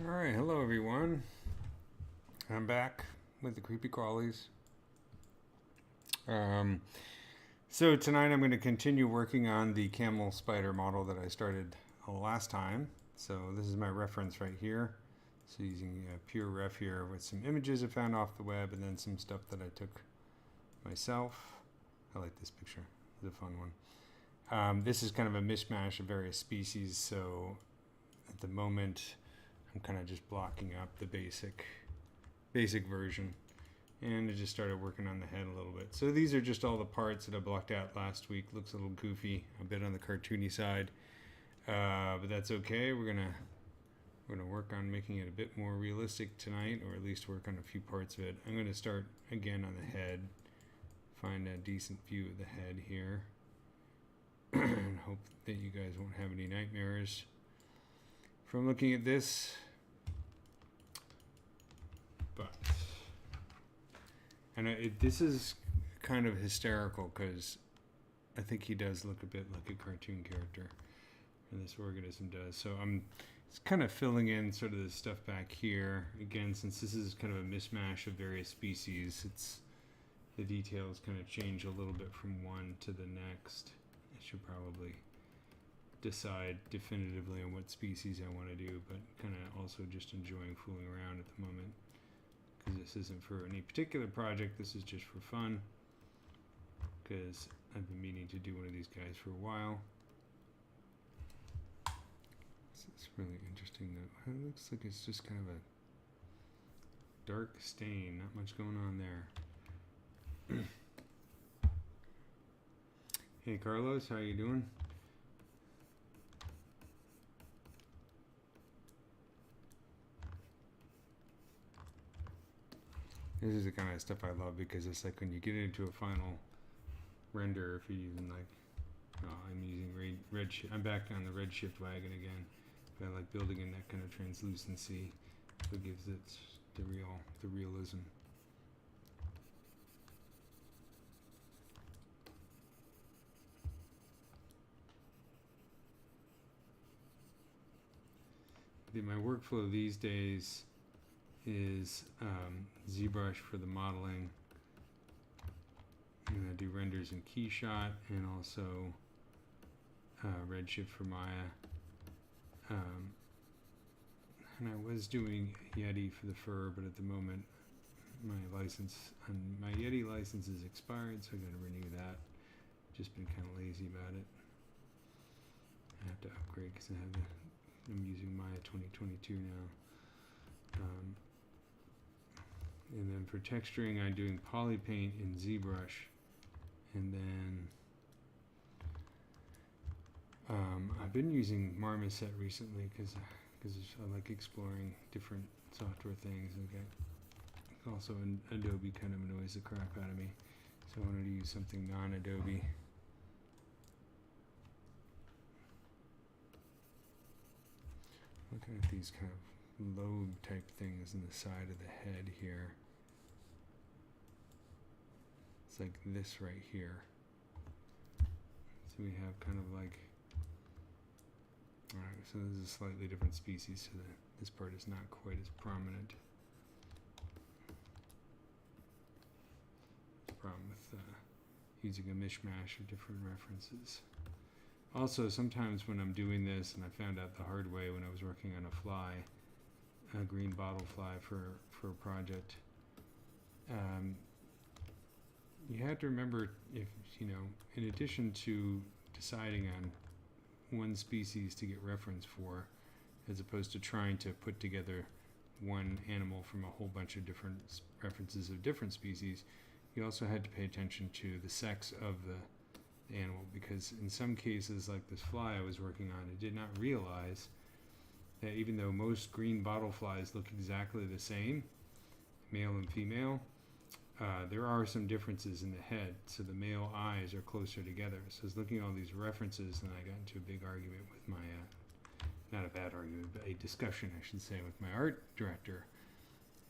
Alright, hello everyone. I'm back with the creepy crawlies. So tonight I'm going to continue working on the camel spider model that I started last time. So this is my reference right here. So using pure ref here with some images I found off the web and then some stuff that I took myself. I like this picture. It's a fun one. This is kind of a mishmash of various species, so at the moment I'm kind of just blocking up the basic version, and I just started working on the head a little bit. So these are just all the parts that I blocked out last week. Looks a little goofy, a bit on the cartoony side, but that's okay. We're gonna work on making it a bit more realistic tonight, or at least work on a few parts of it. I'm gonna start again on the head, find a decent view of the head here, and hope that you guys won't have any nightmares from looking at this. But this is kind of hysterical because I think he does look a bit like a cartoon character, and this organism does. So I'm kind of filling in sort of the stuff back here again, since this is kind of a mishmash of various species. The details kind of change a little bit from one to the next. I should probably decide definitively on what species I want to do, but kind of also just enjoying fooling around at the moment, because this isn't for any particular project. This is just for fun, because I've been meaning to do one of these guys for a while. It's really interesting though. It looks like it's just kind of a dark stain, not much going on there. Hey Carlos, how you doing? This is the kind of stuff I love, because it's like when you get into a final render, if you're using like, I'm using redshift. I'm back on the redshift wagon again, but I like building in that kind of translucency, so it gives it the realism. My workflow these days is ZBrush for the modeling. I'm going to do renders in Keyshot, and also Redshift for Maya. And I was doing Yeti for the fur, but at the moment my Yeti license is expired, so I got to renew that. Just been kind of lazy about it. I have to upgrade because I'm using Maya 2022 now. And then for texturing, I'm doing polypaint in ZBrush, and then I've been using Marmoset recently because I like exploring different software things. Okay. Also, Adobe kind of annoys the crap out of me, so I wanted to use something non-Adobe. Looking at these kind of lobe type things in the side of the head here. It's like this right here. So we have kind of like, alright, so this is a slightly different species, so that this part is not quite as prominent. The problem with using a mishmash of different references. Also, sometimes when I'm doing this, and I found out the hard way when I was working on a green bottle fly for a project, you have to remember, if in addition to deciding on one species to get reference for, as opposed to trying to put together one animal from a whole bunch of different references of different species, you also had to pay attention to the sex of the animal, because in some cases, like this fly I was working on, I did not realize that even though most green bottle flies look exactly the same, male and female, there are some differences in the head, so the male eyes are closer together. So I was looking at all these references, and I got into a big argument with my, not a bad argument, but a discussion, I should say, with my art director.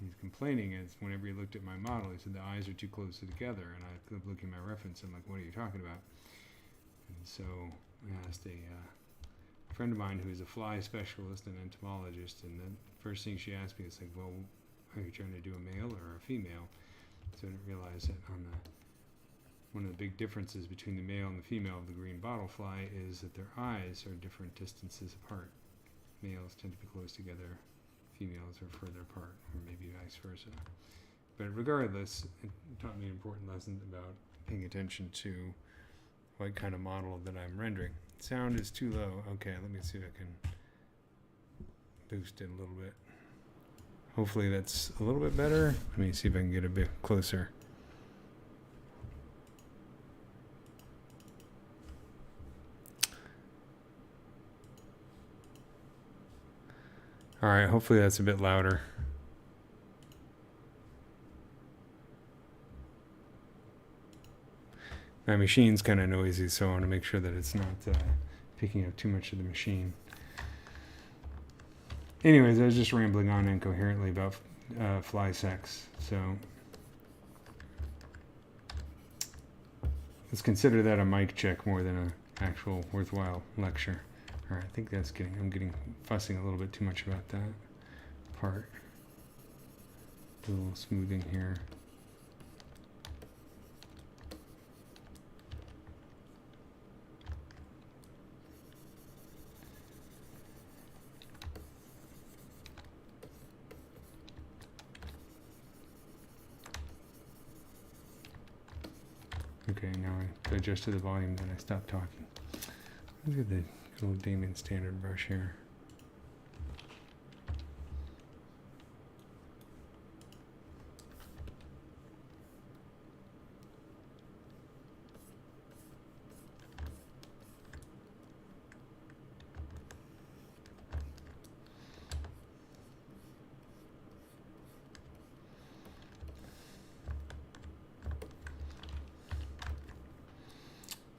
He's complaining, as whenever he looked at my model, he said the eyes are too close together, and I kept looking at my reference, I'm like, what are you talking about? And so I asked friend of mine who's a fly specialist and entomologist, and the first thing she asked me is like, well, are you trying to do a male or a female? So I didn't realize that one of the big differences between the male and the female of the green bottlefly is that their eyes are different distances apart. Males tend to be close together, females are further apart, or maybe vice versa. But regardless, it taught me an important lesson about paying attention to what kind of model that I'm rendering. Sound is too low. Okay, let me see if I can boost it a little bit. Hopefully that's a little bit better. Let me see if I can get a bit closer. All right, hopefully that's a bit louder. My machine's kind of noisy, so I want to make sure that it's not picking up too much of the machine. Anyways, I was just rambling on incoherently about fly sex, so let's consider that a mic check more than an actual worthwhile lecture. All right, I think that's I'm getting fussing a little bit too much about that part. A little smoothing here. Okay, now I adjusted the volume, then I stopped talking. Look at the little Damien standard brush here.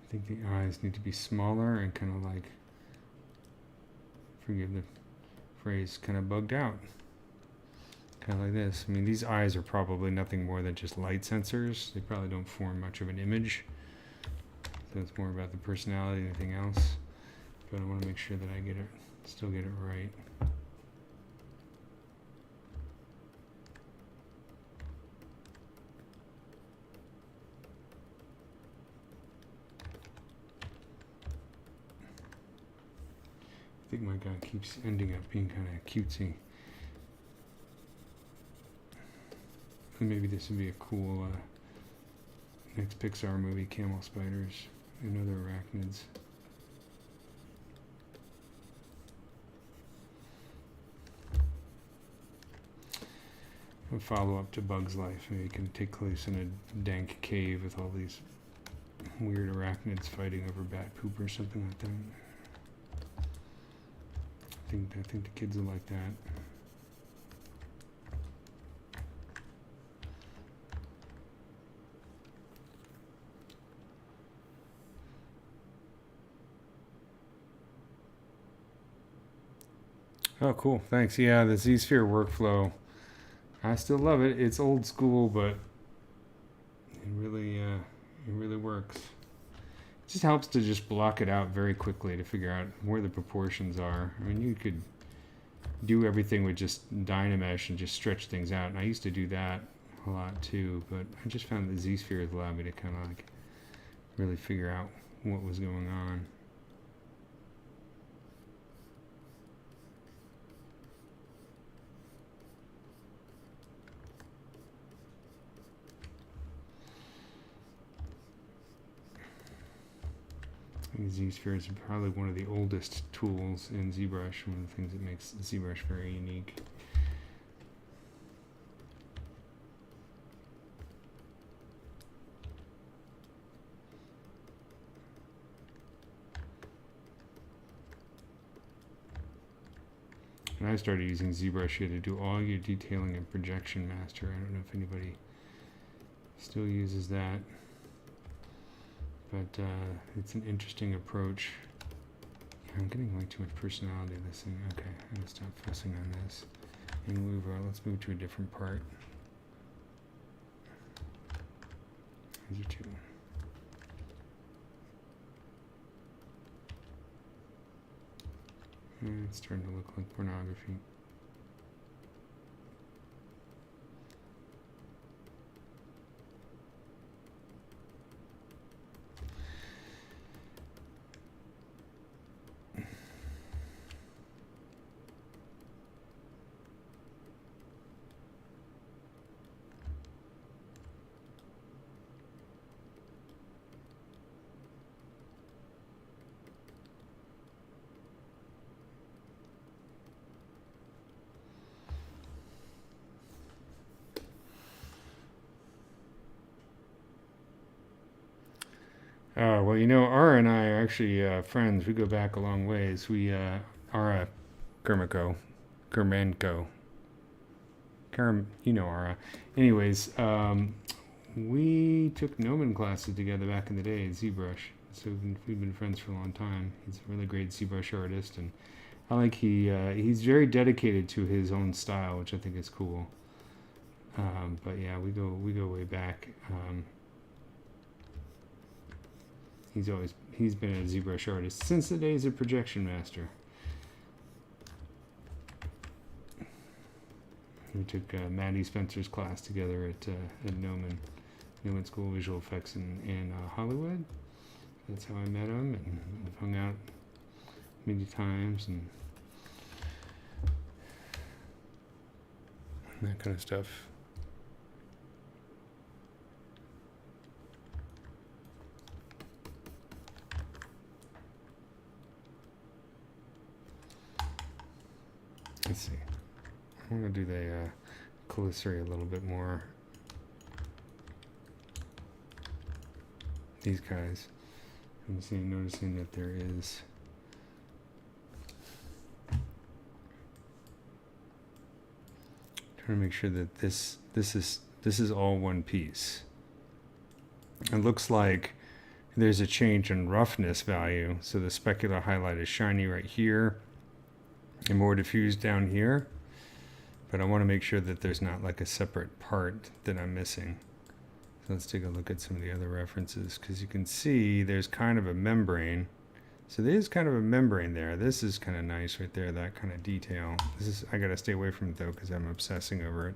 I think the eyes need to be smaller and kind of like, forgive the phrase, kind of bugged out. Kind of like this. I mean, these eyes are probably nothing more than just light sensors. They probably don't form much of an image. So it's more about the personality than anything else. But I want to make sure that I get it, still get it right. I think my guy keeps ending up being kind of cutesy. And maybe this would be a cool next Pixar movie, camel spiders and other arachnids. A follow-up to Bug's Life. Maybe it can take place in a dank cave with all these weird arachnids fighting over bat poop or something like that. I think the kids will like that. Oh, cool. Thanks. Yeah, the ZSphere workflow. I still love it. It's old school, but it really works. It just helps to just block it out very quickly to figure out where the proportions are. I mean, you could do everything with just Dynamesh and just stretch things out. And I used to do that a lot too, but I just found that ZSphere allowed me to kind of like really figure out what was going on. I think ZSphere is probably one of the oldest tools in ZBrush, one of the things that makes ZBrush very unique. When I started using ZBrush, you had to do all your detailing in Projection Master. I don't know if anybody still uses that. But it's an interesting approach. I'm getting way too much personality in this thing. Okay, I'm gonna stop fussing on this and move. Let's move to a different part. These are two. It's starting to look like pornography. Well, you know, Ara and I are actually friends. We go back a long ways. Ara Kermenko, you know Ara. Anyways, we took Gnomon classes together back in the day at ZBrush. So we've been friends for a long time. He's a really great ZBrush artist, and I like he's very dedicated to his own style, which I think is cool. But yeah, we go way back. He's been a ZBrush artist since the days of Projection Master. We took Maddie Spencer's class together at Gnomon School of Visual Effects in Hollywood. That's how I met him, and we've hung out many times and that kind of stuff. Let's see. I'm going to do the Calycery a little bit more. These guys. I'm noticing that there is trying to make sure that this is all one piece. It looks like there's a change in roughness value. So the specular highlight is shiny right here and more diffused down here. But I want to make sure that there's not like a separate part that I'm missing. So let's take a look at some of the other references, because you can see there's kind of a membrane. So there is kind of a membrane there. This is kind of nice right there, that kind of detail. I got to stay away from it though, because I'm obsessing over it.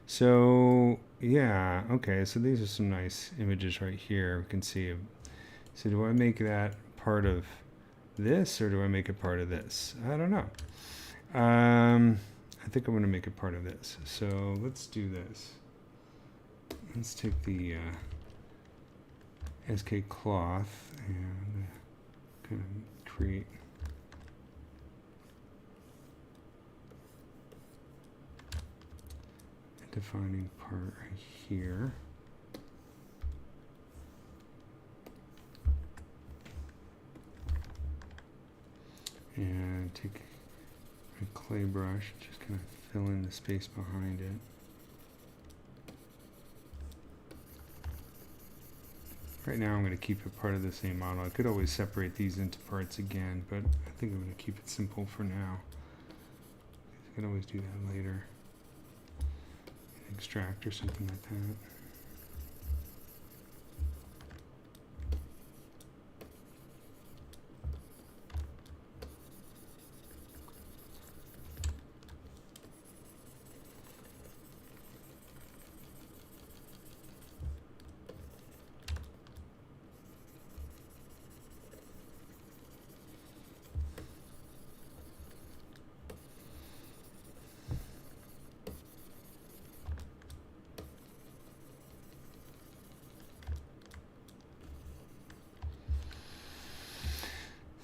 So yeah, okay, so these are some nice images right here. We can see. So do I make that part of this, or do I make it part of this? I don't know. I think I'm going to make it part of this. So let's do this. Let's take the SK cloth and kind of create a defining part right here. And take a clay brush, just kind of fill in the space behind it. Right now I'm going to keep it part of the same model. I could always separate these into parts again, but I think I'm going to keep it simple for now. I can always do that later. Extract or something like that.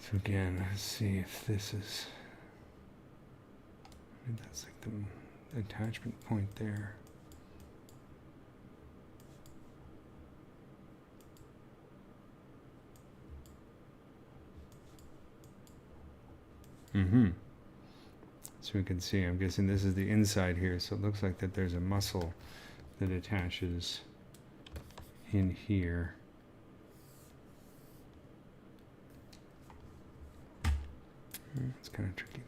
So again, let's see if this is, maybe that's like the attachment point there. So we can see, I'm guessing this is the inside here, so it looks like that there's a muscle that attaches in here. It's kind of tricky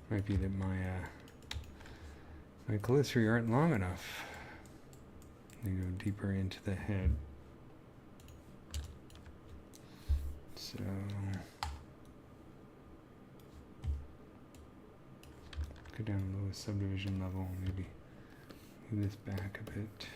though. Might be that my Calycery aren't long enough. They go deeper into the head. So go down to the lowest subdivision level, maybe move this back a bit.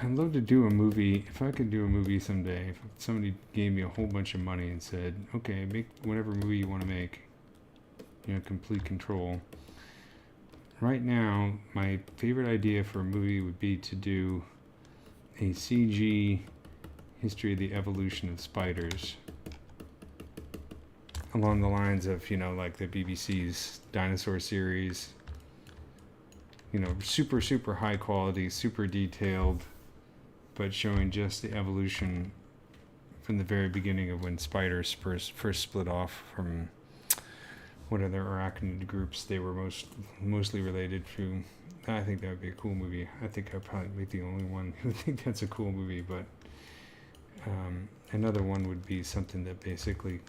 I'd love to do a movie. If I could do a movie someday, if somebody gave me a whole bunch of money and said, okay, make whatever movie you want to make, you know, complete control. Right now, my favorite idea for a movie would be to do a CG history of the evolution of spiders. Along the lines of, you know, like the BBC's dinosaur series. You know, super, super high quality, super detailed, but showing just the evolution from the very beginning of when spiders first split off from what other arachnid groups they were mostly related to. I think that would be a cool movie. I think I'd probably be the only one who think that's a cool movie, but another one would be something that basically,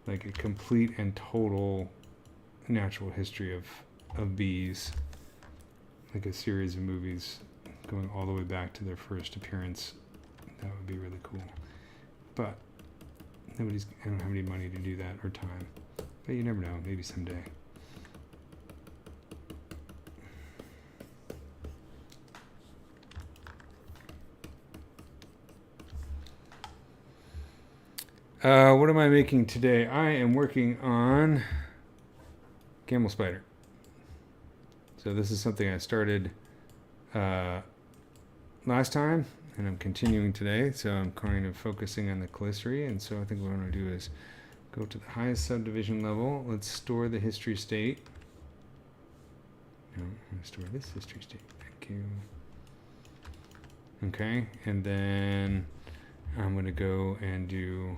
like a complete and total natural history of bees. Like a series of movies going all the way back to their first appearance. That would be really cool. But I don't have any money to do that or time. But you never know, maybe someday. What am I making today? I am working on camel spider. So this is something I started last time, and I'm continuing today. So I'm kind of focusing on the calystery, and so I think what I'm going to do is go to the highest subdivision level. Let's store the history state. No, I'm going to store this history state. Thank you. Okay, and then I'm going to go and do,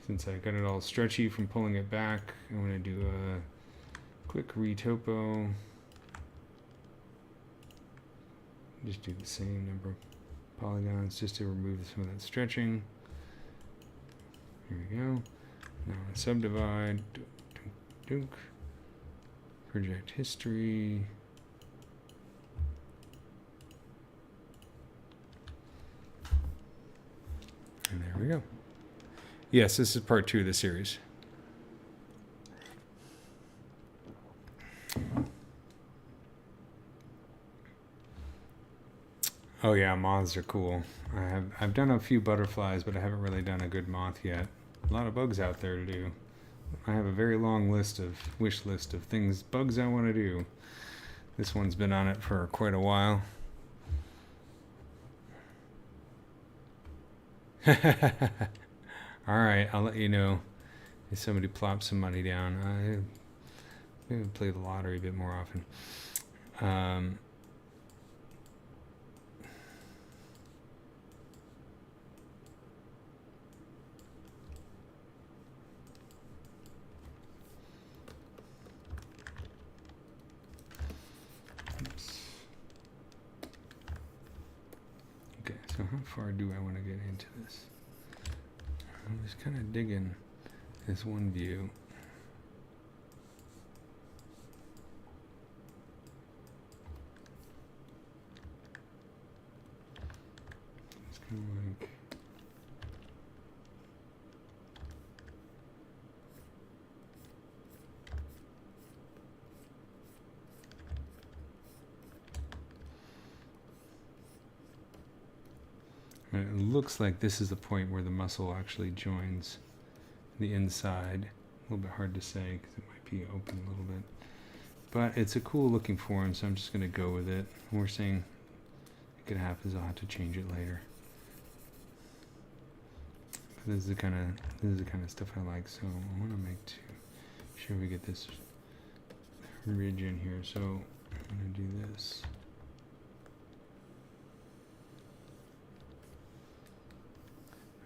since I got it all stretchy from pulling it back, I'm going to do a quick retopo. Just do the same number of polygons just to remove some of that stretching. Here we go. Now I subdivide. Project history. And there we go. Yes, this is part 2 of the series. Oh yeah, moths are cool. I've done a few butterflies, but I haven't really done a good moth yet. A lot of bugs out there to do. I have a very long wish list of bugs I want to do. This one's been on it for quite a while. Alright, I'll let you know if somebody plops some money down. I maybe play the lottery a bit more often. Okay, so how far do I want to get into this? I'm just kind of digging this one view. It's kind of like, And it looks like this is the point where the muscle actually joins the inside. A little bit hard to say because it might be open a little bit. But it's a cool looking form, so I'm just going to go with it. We're saying it could happen, so I'll have to change it later. But this is the kind of stuff I like. So I want to make sure we get this ridge in here. So I'm going to do this.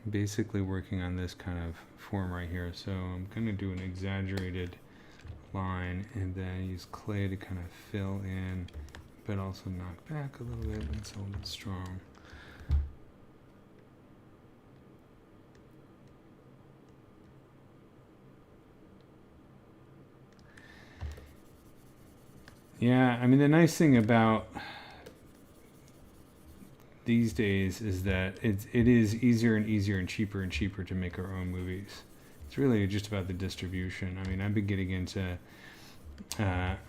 I'm basically working on this kind of form right here. So I'm going to do an exaggerated line and then use clay to kind of fill in, but also knock back a little bit. It's a little bit strong. Yeah, I mean, the nice thing about these days is that it is easier and easier and cheaper to make our own movies. It's really just about the distribution. I mean, I've been getting into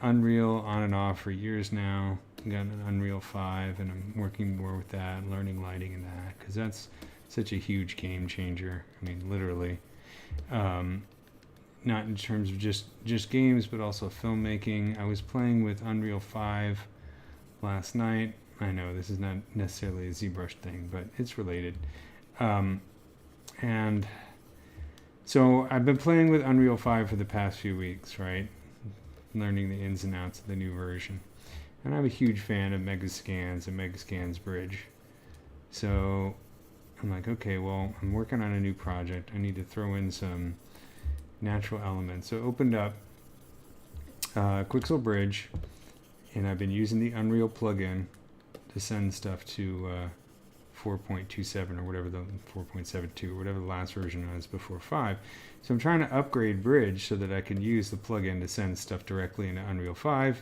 Unreal on and off for years now. I've got an Unreal 5 and I'm working more with that and learning lighting and that, because that's such a huge game changer. I mean, literally. Not in terms of just games, but also filmmaking. I was playing with Unreal 5 last night. I know this is not necessarily a ZBrush thing, but it's related. And so I've been playing with Unreal 5 for the past few weeks, right? Learning the ins and outs of the new version. And I'm a huge fan of Megascans and Megascans Bridge. So I'm like, okay, well, I'm working on a new project. I need to throw in some natural elements. So I opened up Quixel Bridge, and I've been using the Unreal plugin to send stuff to 4.27 or whatever, the 4.72 or whatever the last version was before 5. So I'm trying to upgrade Bridge so that I can use the plugin to send stuff directly into Unreal 5.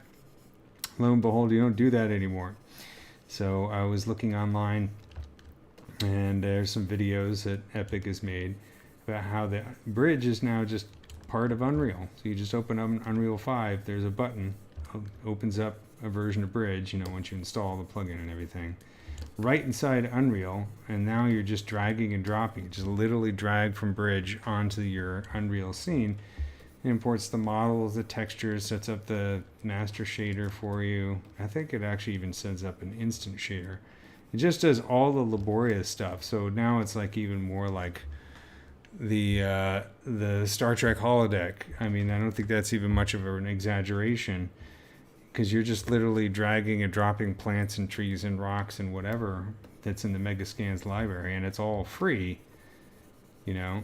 Lo and behold, you don't do that anymore. So I was looking online, and there's some videos that Epic has made about how the Bridge is now just part of Unreal. So you just open up Unreal 5, there's a button, opens up a version of Bridge, you know, once you install the plugin and everything, right inside Unreal, and now you're just dragging and dropping. Just literally drag from Bridge onto your Unreal scene. It imports the models, the textures, sets up the master shader for you. I think it actually even sets up an instant shader. It just does all the laborious stuff. So now it's like even more like the Star Trek holodeck. I mean, I don't think that's even much of an exaggeration, because you're just literally dragging and dropping plants and trees and rocks and whatever that's in the Megascans library, and it's all free, you know.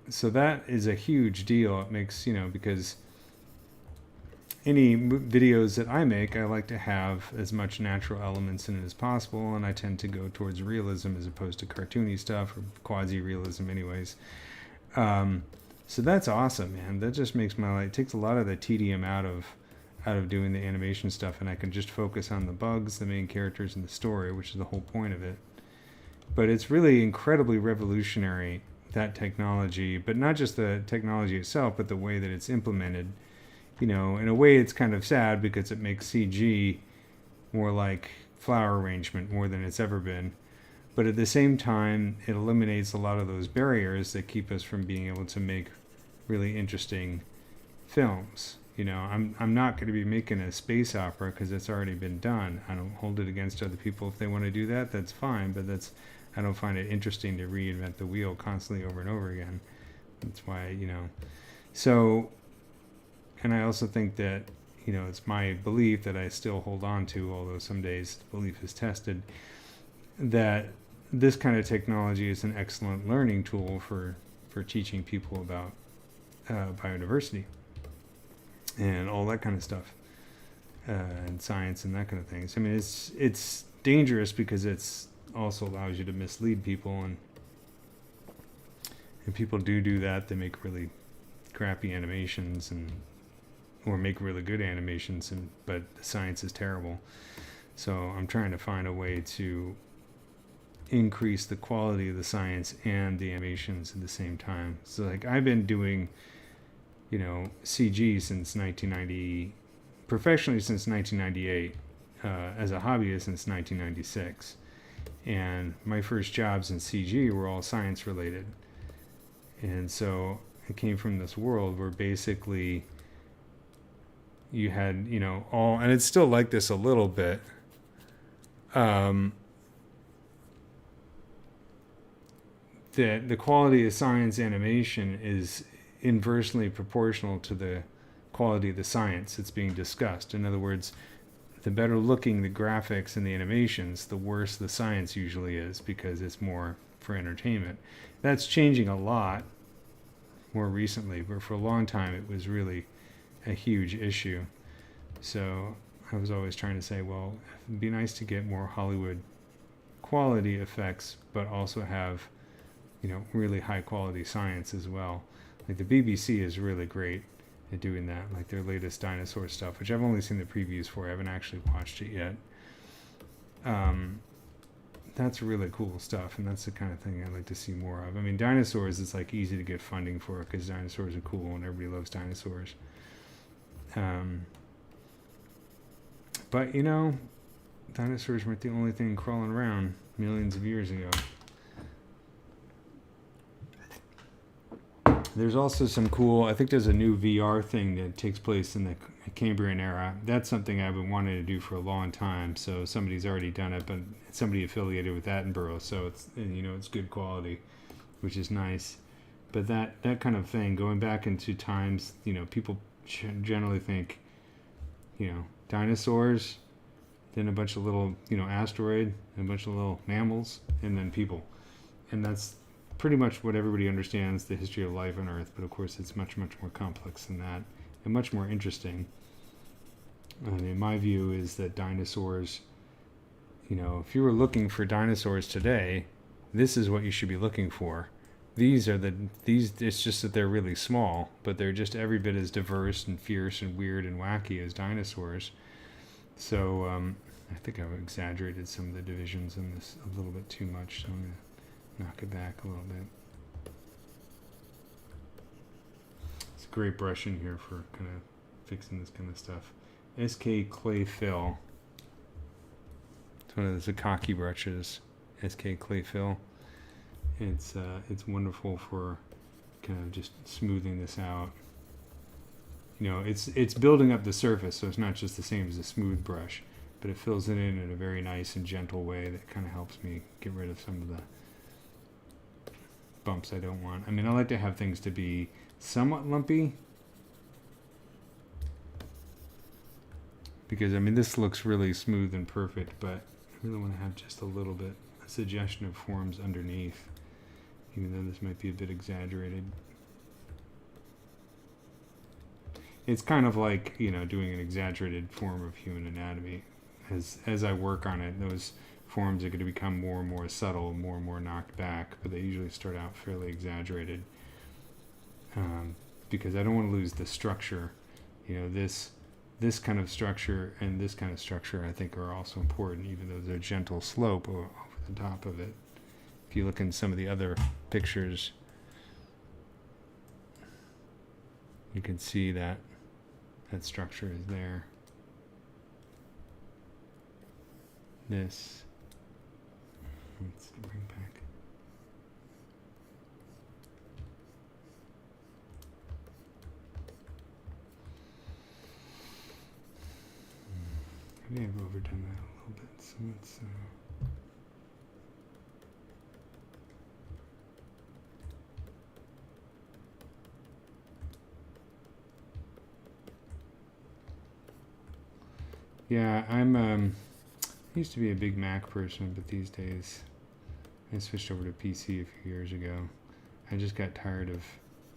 So that is a huge deal. It makes, you know, because any videos that I make, I like to have as much natural elements in it as possible, and I tend to go towards realism as opposed to cartoony stuff, or quasi-realism anyways. So that's awesome, man. That just makes my life, it takes a lot of the tedium out of doing the animation stuff, and I can just focus on the bugs, the main characters, and the story, which is the whole point of it. But it's really incredibly revolutionary, that technology, but not just the technology itself, but the way that it's implemented. You know, in a way it's kind of sad because it makes CG more like flower arrangement more than it's ever been. But at the same time, it eliminates a lot of those barriers that keep us from being able to make really interesting films. You know, I'm not going to be making a space opera because it's already been done. I don't hold it against other people. If they want to do that, that's fine. But I don't find it interesting to reinvent the wheel constantly over and over again. That's why, you know. So, and I also think that, you know, it's my belief that I still hold on to, although some days the belief is tested, that this kind of technology is an excellent learning tool for teaching people about biodiversity and all that kind of stuff, and science and that kind of things. I mean, it's dangerous because it's also allows you to mislead people, and people do that. They make really crappy animations or make really good animations, but the science is terrible. So I'm trying to find a way to increase the quality of the science and the animations at the same time. So like I've been doing, you know, CG since 1990, professionally since 1998, as a hobbyist since 1996. And my first jobs in CG were all science related. And so I came from this world where basically you had, you know, all, and it's still like this a little bit. That the quality of science animation is inversely proportional to the quality of the science that's being discussed. In other words, the better looking the graphics and the animations, the worse the science usually is, because it's more for entertainment. That's changing a lot more recently, but for a long time it was really a huge issue. So I was always trying to say, well, it'd be nice to get more Hollywood quality effects, but also have, you know, really high quality science as well. Like the BBC is really great at doing that, like their latest dinosaur stuff, which I've only seen the previews for. I haven't actually watched it yet. That's really cool stuff, and that's the kind of thing I'd like to see more of. I mean, dinosaurs is like easy to get funding for because dinosaurs are cool and everybody loves dinosaurs. But you know, dinosaurs weren't the only thing crawling around millions of years ago. There's also some cool, I think there's a new VR thing that takes place in the Cambrian era. That's something I've been wanting to do for a long time. So somebody's already done it, but it's somebody affiliated with Attenborough. So it's, and, you know, it's good quality, which is nice. But that kind of thing, going back into times, you know, people generally think, you know, dinosaurs, then a bunch of little, you know, asteroid, and a bunch of little mammals, and then people. And that's pretty much what everybody understands the history of life on Earth, but of course it's much, much more complex than that, and much more interesting. I mean, my view is that dinosaurs, you know, if you were looking for dinosaurs today, this is what you should be looking for. These, it's just that they're really small, but they're just every bit as diverse and fierce and weird and wacky as dinosaurs. So I think I've exaggerated some of the divisions in this a little bit too much, so I'm going to knock it back a little bit. It's a great brush in here for kind of fixing this kind of stuff. SK Clay Fill. It's one of the Zakaki brushes. SK Clay Fill. It's wonderful for kind of just smoothing this out. You know, it's building up the surface, so it's not just the same as a smooth brush, but it fills it in a very nice and gentle way that kind of helps me get rid of some of the bumps I don't want. I mean, I like to have things to be somewhat lumpy, because I mean this looks really smooth and perfect, but I really want to have just a little bit, a suggestion of forms underneath, even though this might be a bit exaggerated. It's kind of like, you know, doing an exaggerated form of human anatomy. As I work on it, those forms are going to become more and more subtle, more and more knocked back, but they usually start out fairly exaggerated, because I don't want to lose the structure. You know, this kind of structure and this kind of structure I think are also important, even though there's a gentle slope over the top of it. If you look in some of the other pictures, you can see that structure is there. This, let's bring back. Maybe I've overdone that a little bit, so let's yeah, I used to be a big Mac person, but these days I switched over to PC a few years ago. I just got tired of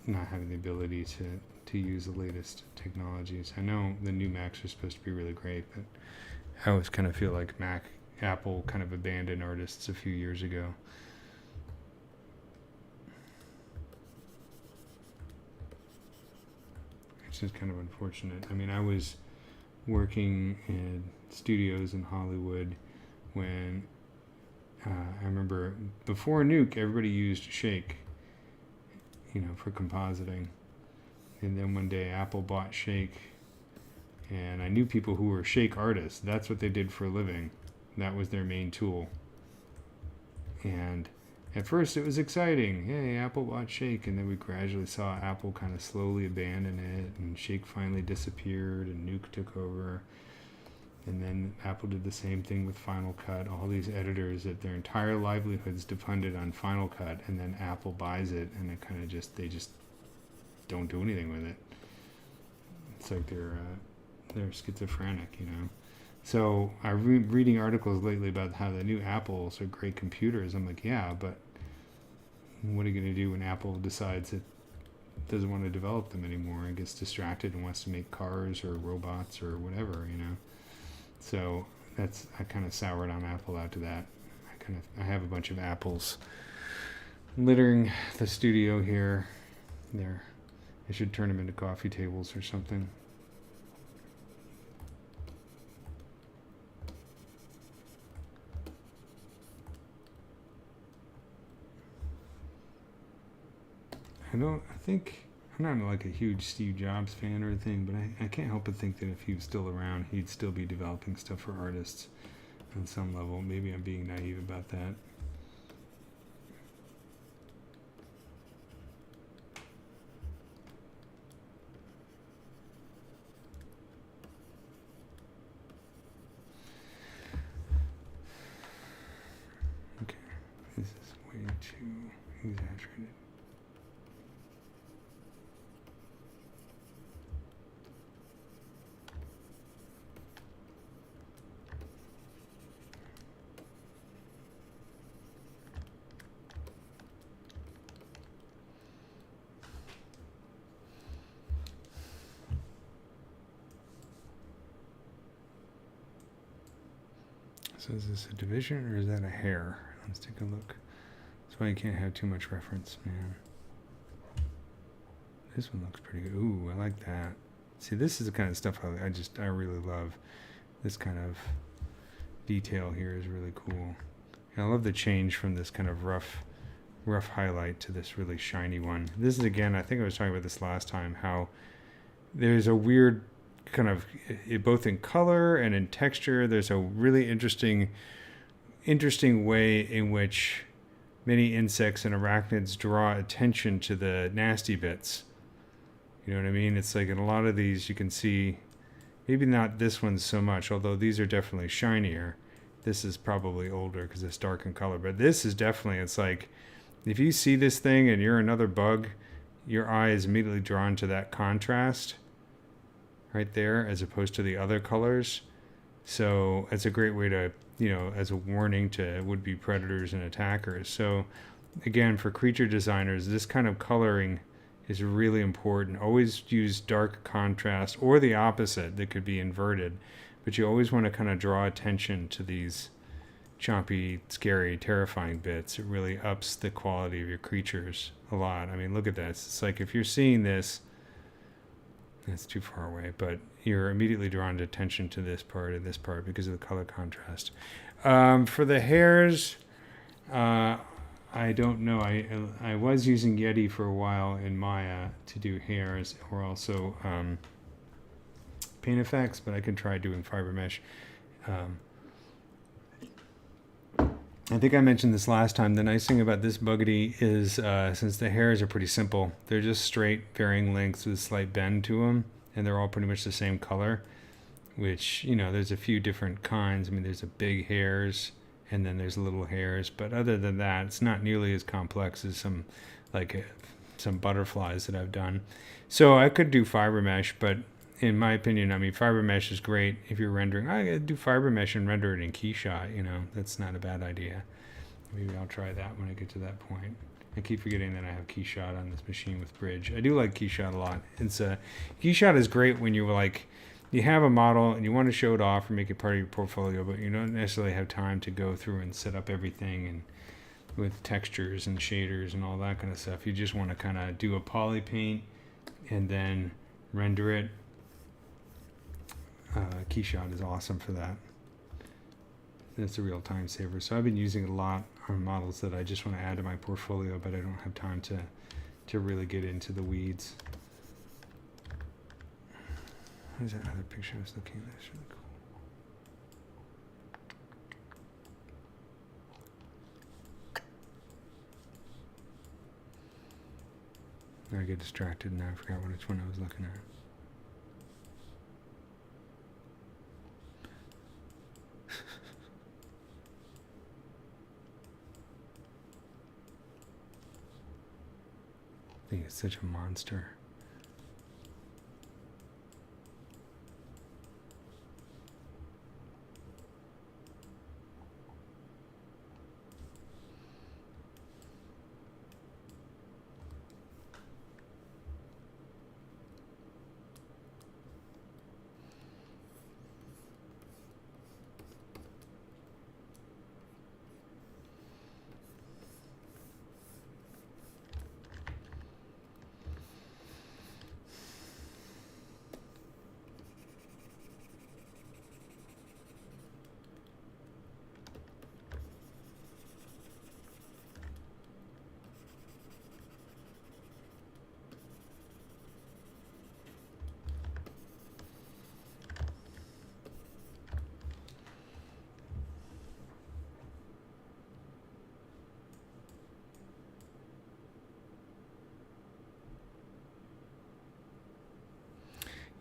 not having the ability to use the latest technologies. I know the new Macs are supposed to be really great, but I always kind of feel like Apple kind of abandoned artists a few years ago. It's just kind of unfortunate. I mean, I was working in studios in Hollywood when I remember before Nuke, everybody used Shake, you know, for compositing. And then one day Apple bought Shake, and I knew people who were Shake artists. That's what they did for a living. That was their main tool. And at first it was exciting. Hey, Apple bought Shake. And then we gradually saw Apple kind of slowly abandon it. And Shake finally disappeared and Nuke took over. And then Apple did the same thing with Final Cut. All these editors that their entire livelihoods depended on Final Cut. And then Apple buys it. And it kind of they just don't do anything with it. It's like they're schizophrenic, you know. So I'm reading articles lately about how the new Apples are great computers. I'm like, yeah, but what are you going to do when Apple decides it doesn't want to develop them anymore and gets distracted and wants to make cars or robots or whatever, you know? So I kind of soured on Apple after that. I have a bunch of apples littering the studio here. There, I should turn them into coffee tables or something. I'm not like a huge Steve Jobs fan or anything, but I can't help but think that if he was still around, he'd still be developing stuff for artists on some level. Maybe I'm being naive about that. Okay, this is way too exaggerated. So is this a division or is that a hair? Let's take a look. That's why you can't have too much reference, man. This one looks pretty good. Ooh, I like that. See, this is the kind of stuff I really love. This kind of detail here is really cool. And I love the change from this kind of rough highlight to this really shiny one. This is, again, I think I was talking about this last time, how there's a weird kind of, both in color and in texture, there's a really interesting way in which many insects and arachnids draw attention to the nasty bits. You know what I mean? It's like in a lot of these you can see, maybe not this one so much, although these are definitely shinier. This is probably older because it's dark in color, but this is definitely, it's like, if you see this thing and you're another bug, your eye is immediately drawn to that contrast right there as opposed to the other colors. So it's a great way to, you know, as a warning to would-be predators and attackers. So again, for creature designers, this kind of coloring is really important. Always use dark contrast, or the opposite that could be inverted, but you always want to kind of draw attention to these choppy, scary, terrifying bits. It really ups the quality of your creatures a lot. I mean, look at this. It's like if you're seeing this, that's too far away, but you're immediately drawn to attention to this part and this part because of the color contrast. For the hairs, I don't know. I was using Yeti for a while in Maya to do hairs, or also paint effects, but I can try doing fiber mesh. I think I mentioned this last time. The nice thing about this Buggity is since the hairs are pretty simple, they're just straight varying lengths with a slight bend to them, and they're all pretty much the same color, which, you know, there's a few different kinds. I mean, there's a big hairs and then there's little hairs, but other than that, it's not nearly as complex as some butterflies that I've done. So I could do fiber mesh, but in my opinion, I mean, fiber mesh is great if you're rendering. I gotta do fiber mesh and render it in Keyshot, you know, that's not a bad idea. Maybe I'll try that when I get to that point. I keep forgetting that I have Keyshot on this machine with Bridge. I do like Keyshot a lot. Keyshot is great when you you have a model and you want to show it off or make it part of your portfolio, but you don't necessarily have time to go through and set up everything and with textures and shaders and all that kind of stuff. You just want to kind of do a poly paint and then render it. Keyshot is awesome for that. That's a real time saver. So I've been using it a lot on models that I just want to add to my portfolio, but I don't have time to really get into the weeds. What is that other picture I was looking at? That's really cool. I get distracted and I forgot which one I was looking at. I think it's such a monster.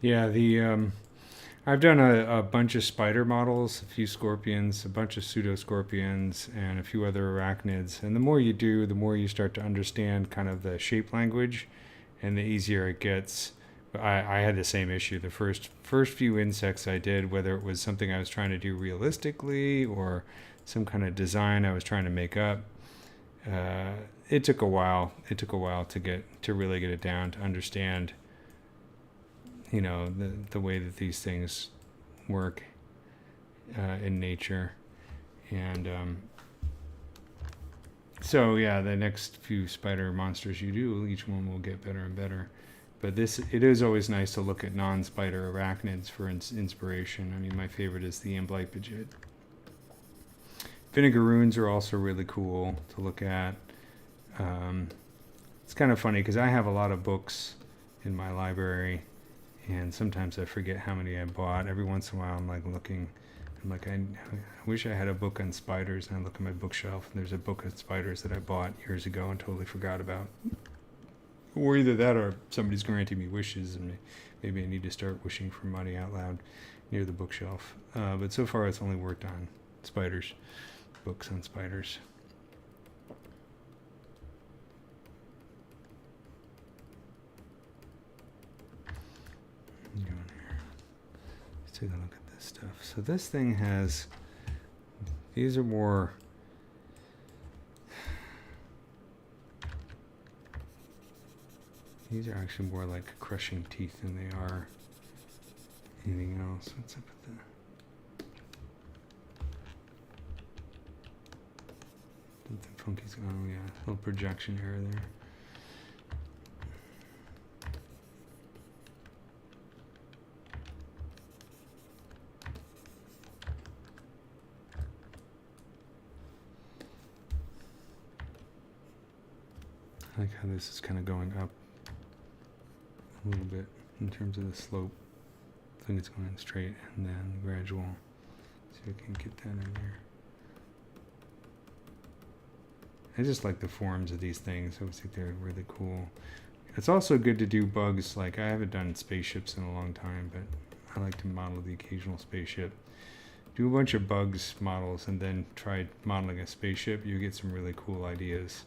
Yeah, I've done a bunch of spider models, a few scorpions, a bunch of pseudoscorpions, and a few other arachnids. And the more you do, the more you start to understand kind of the shape language, and the easier it gets. I had the same issue. The first few insects I did, whether it was something I was trying to do realistically or some kind of design I was trying to make up, it took a while. It took a while to really get it down, to understand, you know, the way that these things work in nature. And so yeah, the next few spider monsters you do, each one will get better and better. But it is always nice to look at non-spider arachnids for inspiration. I mean, my favorite is the amblypygid. Vinegaroons are also really cool to look at. It's kind of funny because I have a lot of books in my library, and sometimes I forget how many I bought. Every once in a while I'm like looking, I'm like, I wish I had a book on spiders, and I look at my bookshelf and there's a book on spiders that I bought years ago and totally forgot about. Or either that or somebody's granting me wishes, and maybe I need to start wishing for money out loud near the bookshelf. But so far it's only worked on spiders, books on spiders. Go in here. Let's take a look at this stuff. So this thing has, these are more, these are actually more like crushing teeth than they are anything else. What's up with that? Something funky's going on. Oh yeah, little projection error there. I like how this is kind of going up a little bit in terms of the slope. I think it's going straight and then gradual. See if I can get that in there. I just like the forms of these things. I always think they're really cool. It's also good to do bugs. Like, I haven't done spaceships in a long time, but I like to model the occasional spaceship. Do a bunch of bugs models and then try modeling a spaceship. You get some really cool ideas.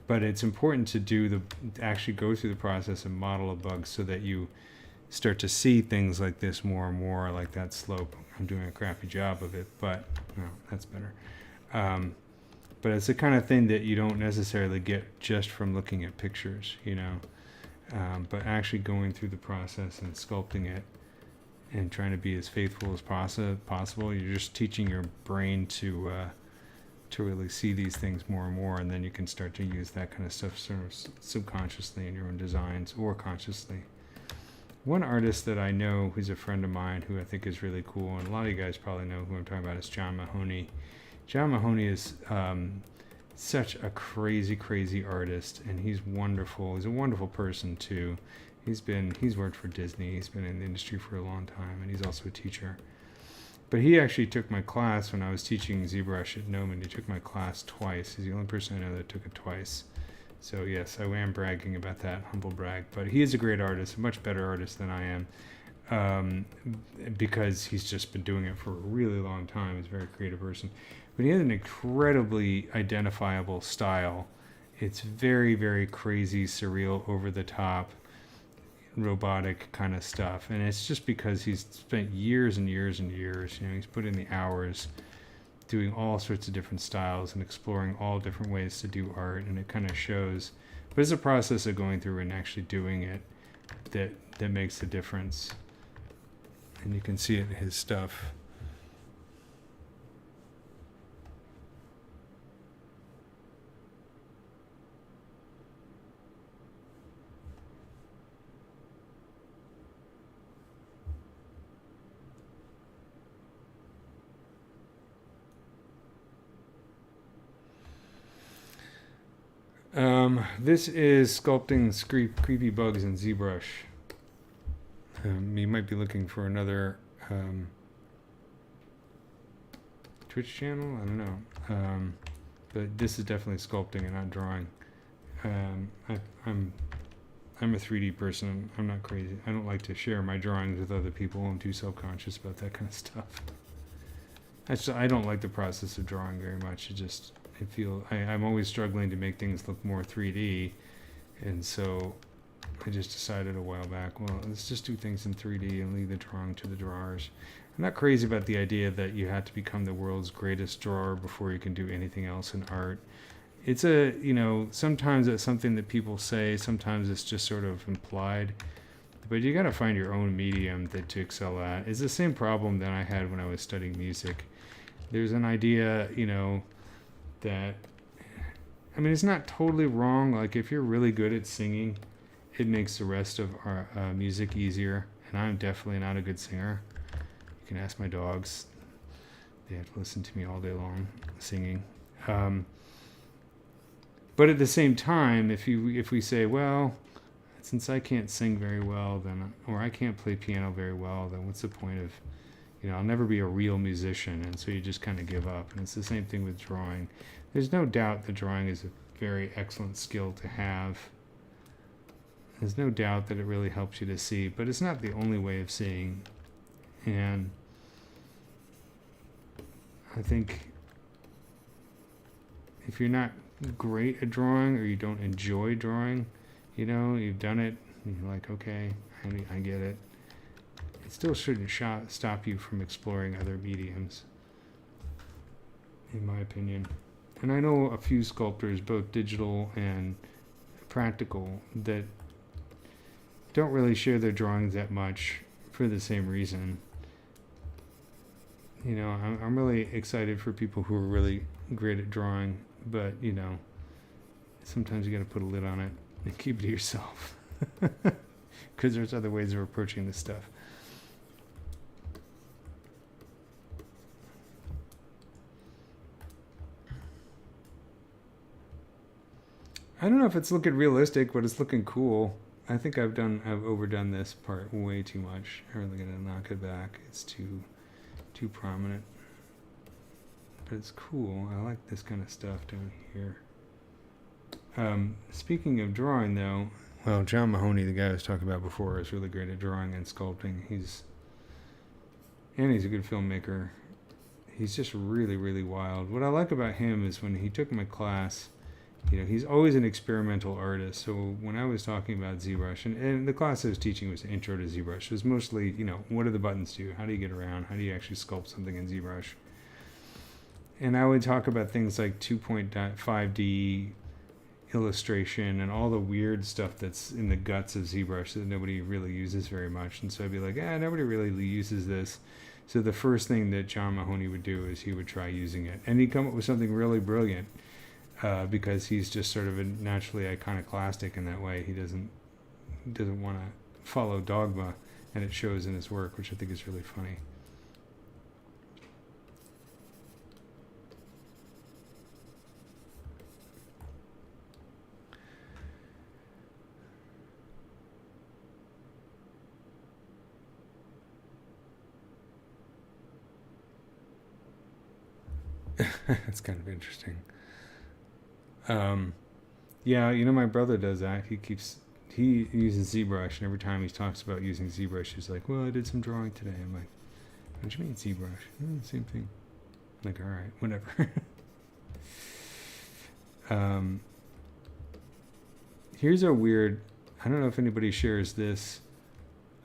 But it's important to actually go through the process and model a bug so that you start to see things like this more and more, like that slope. I'm doing a crappy job of it, but no, that's better. But it's the kind of thing that you don't necessarily get just from looking at pictures, you know. But actually going through the process and sculpting it and trying to be as faithful as possible, you're just teaching your brain to really see these things more and more, and then you can start to use that kind of stuff sort of subconsciously in your own designs or consciously. One artist that I know who's a friend of mine who I think is really cool, and a lot of you guys probably know who I'm talking about, is John Mahoney. John Mahoney is such a crazy artist, and he's wonderful. He's a wonderful person too. He's worked for Disney. He's been in the industry for a long time, and he's also a teacher. But he actually took my class when I was teaching ZBrush at Noman. He took my class twice. He's the only person I know that took it twice. So yes, I am bragging about that, humble brag. But he is a great artist, a much better artist than I am, because he's just been doing it for a really long time. He's a very creative person. But he has an incredibly identifiable style. It's very, very crazy, surreal, over the top, robotic kind of stuff. And it's just because he's spent years and years and years, he's put in the hours doing all sorts of different styles and exploring all different ways to do art, and it kind of shows. But it's a process of going through and actually doing it that makes a difference. And you can see it in his stuff. This is sculpting creepy bugs in ZBrush. You might be looking for another Twitch channel. I don't know, but this is definitely sculpting and not drawing. I'm a 3D person. I'm not crazy. I don't like to share my drawings with other people. I'm too self-conscious about that kind of stuff. I don't like the process of drawing very much. I'm always struggling to make things look more 3D, and so I just decided a while back, well, let's just do things in 3D and leave the drawing to the drawers. I'm not crazy about the idea that you have to become the world's greatest drawer before you can do anything else in art. It's sometimes it's something that people say, sometimes it's just sort of implied, but you got to find your own medium to excel at. It's the same problem that I had when I was studying music. There's an idea, that, it's not totally wrong. Like, if you're really good at singing, it makes the rest of our music easier. And I'm definitely not a good singer. You can ask my dogs. They have to listen to me all day long singing. But at the same time, if we say, well, since I can't sing very well, or I can't play piano very well, then what's the point of, I'll never be a real musician, and so you just kind of give up. And it's the same thing with drawing. There's no doubt that drawing is a very excellent skill to have. There's no doubt that it really helps you to see, but it's not the only way of seeing. And I think if you're not great at drawing, or you don't enjoy drawing, you've done it, and you're like, okay, I get it. It still shouldn't stop you from exploring other mediums, in my opinion. And I know a few sculptors, both digital and practical, that don't really share their drawings that much for the same reason. I'm really excited for people who are really great at drawing, but, sometimes you got to put a lid on it and keep it to yourself, because there's other ways of approaching this stuff. I don't know if it's looking realistic, but it's looking cool. I think I've overdone this part way too much. I'm really gonna knock it back. It's too prominent. But it's cool. I like this kind of stuff down here. Speaking of drawing, though, well, John Mahoney, the guy I was talking about before, is really great at drawing and sculpting. He's a good filmmaker. He's just really, really wild. What I like about him is when he took my class, he's always an experimental artist. So when I was talking about ZBrush, and the class I was teaching was Intro to ZBrush, it was mostly, what do the buttons do? How do you get around? How do you actually sculpt something in ZBrush? And I would talk about things like 2.5D illustration and all the weird stuff that's in the guts of ZBrush that nobody really uses very much. And so I'd be like, nobody really uses this. So the first thing that John Mahoney would do is he would try using it. And he'd come up with something really brilliant. Because he's just sort of a naturally iconoclastic in that way. He doesn't want to follow dogma, and it shows in his work, which I think is really funny. That's kind of interesting. Yeah, you know, my brother does that. He uses ZBrush, and every time he talks about using ZBrush, he's like, well, I did some drawing today. I'm like, what do you mean ZBrush? Same thing. I'm like, all right, whatever. Here's a weird, I don't know if anybody shares this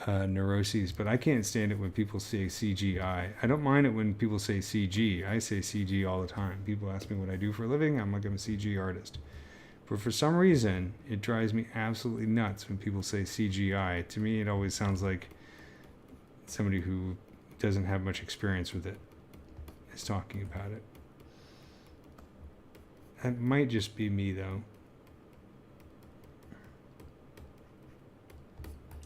neuroses, but I can't stand it when people say CGI. I don't mind it when people say CG. I say CG all the time. People ask me what I do for a living. I'm like, I'm a CG artist. But for some reason, it drives me absolutely nuts when people say CGI. To me, it always sounds like somebody who doesn't have much experience with it is talking about it. That might just be me, though.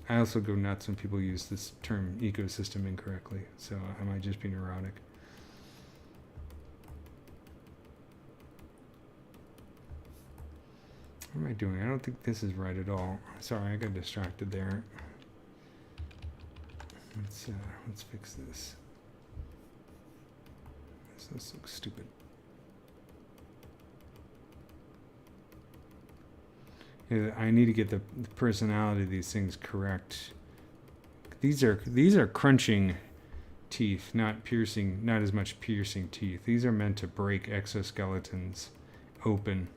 I also go nuts when people use this term ecosystem incorrectly, so I might just be neurotic. What am I doing? I don't think this is right at all. Sorry, I got distracted there. Let's fix this. This looks stupid. Yeah, I need to get the personality of these things correct. These are crunching teeth, not piercing, not as much piercing teeth. These are meant to break exoskeletons open.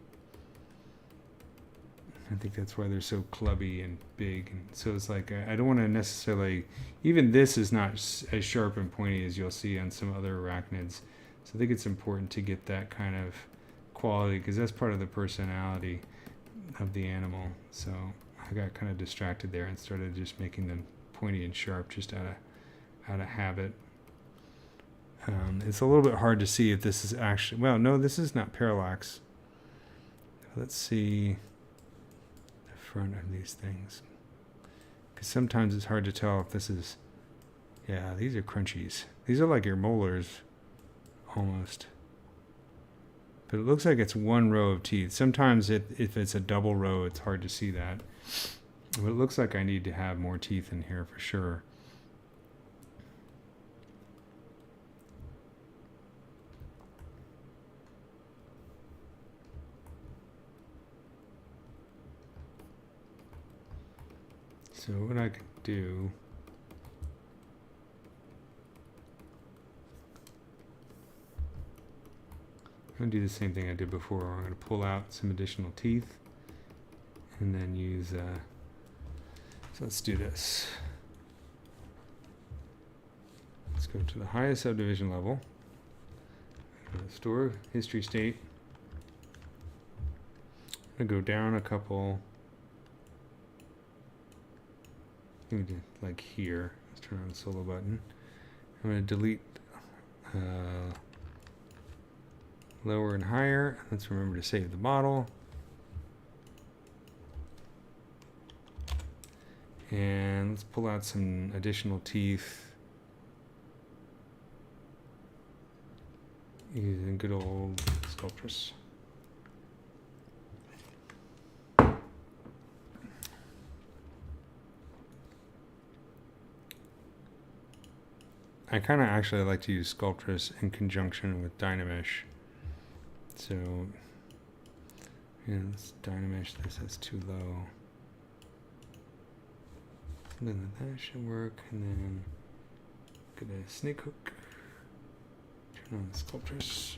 I think that's why they're so clubby and big. And so it's like, I don't want to necessarily, even this is not as sharp and pointy as you'll see on some other arachnids. So I think it's important to get that kind of quality, because that's part of the personality of the animal. So I got kind of distracted there and started just making them pointy and sharp just out of habit. It's a little bit hard to see if this is actually, well, no, this is not parallax. Let's see the front of these things, because sometimes it's hard to tell if this is, yeah, these are crunchies. These are like your molars almost, but it looks like it's one row of teeth. Sometimes if it's a double row, it's hard to see that, but it looks like I need to have more teeth in here for sure. So what I could do, I'm going to do the same thing I did before. I'm going to pull out some additional teeth and then use, so let's do this. Let's go to the highest subdivision level. Go to store history state. I'm going to go down a couple. Like here. Let's turn on the solo button. I'm going to delete lower and higher. Let's remember to save the model. And let's pull out some additional teeth using good old Sculptress. I kind of actually like to use Sculptress in conjunction with Dynamesh. So, yeah, let's Dynamesh this, that's too low. And then that should work, and then get a snake hook, turn on the Sculptress.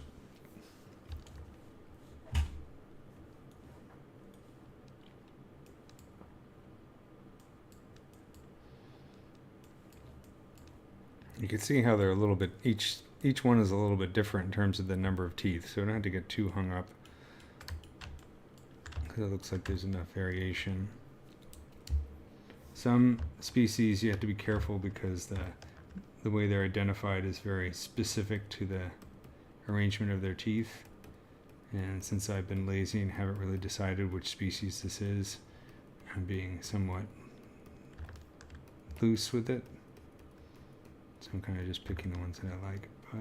You can see how they're a little bit, each one is a little bit different in terms of the number of teeth, so I don't have to get too hung up, because it looks like there's enough variation. Some species you have to be careful because the way they're identified is very specific to the arrangement of their teeth, and since I've been lazy and haven't really decided which species this is, I'm being somewhat loose with it. So I'm kind of just picking the ones that I like, but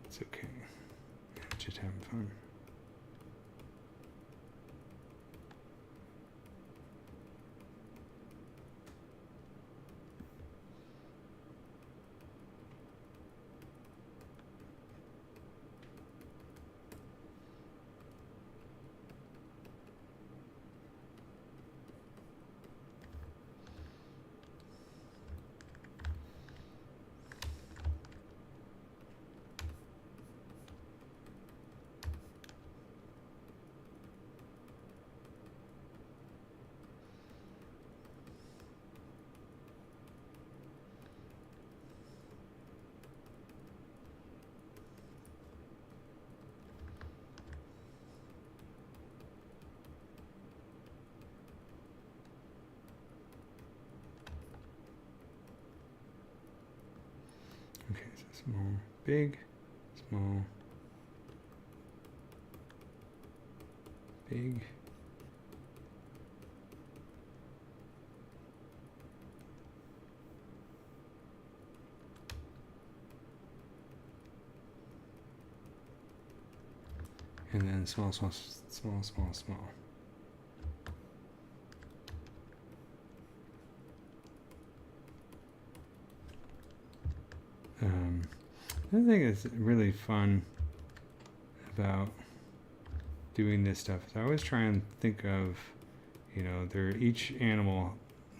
it's okay. Just having fun. small, big, small, big. And then small, small, small, small, small. Another thing that's really fun about doing this stuff is I always try and think of, you know, each animal,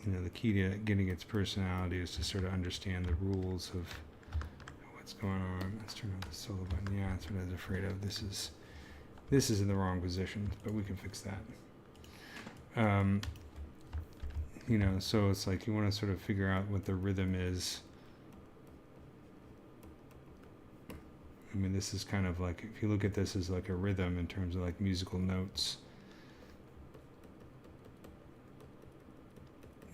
you know, the key to getting its personality is to sort of understand the rules of what's going on. Let's turn on the solo button. Yeah, that's what I was afraid of. This is in the wrong position, but we can fix that. You know, so it's like you want to sort of figure out what the rhythm is. I mean, this is kind of like, if you look at this as like a rhythm in terms of like musical notes,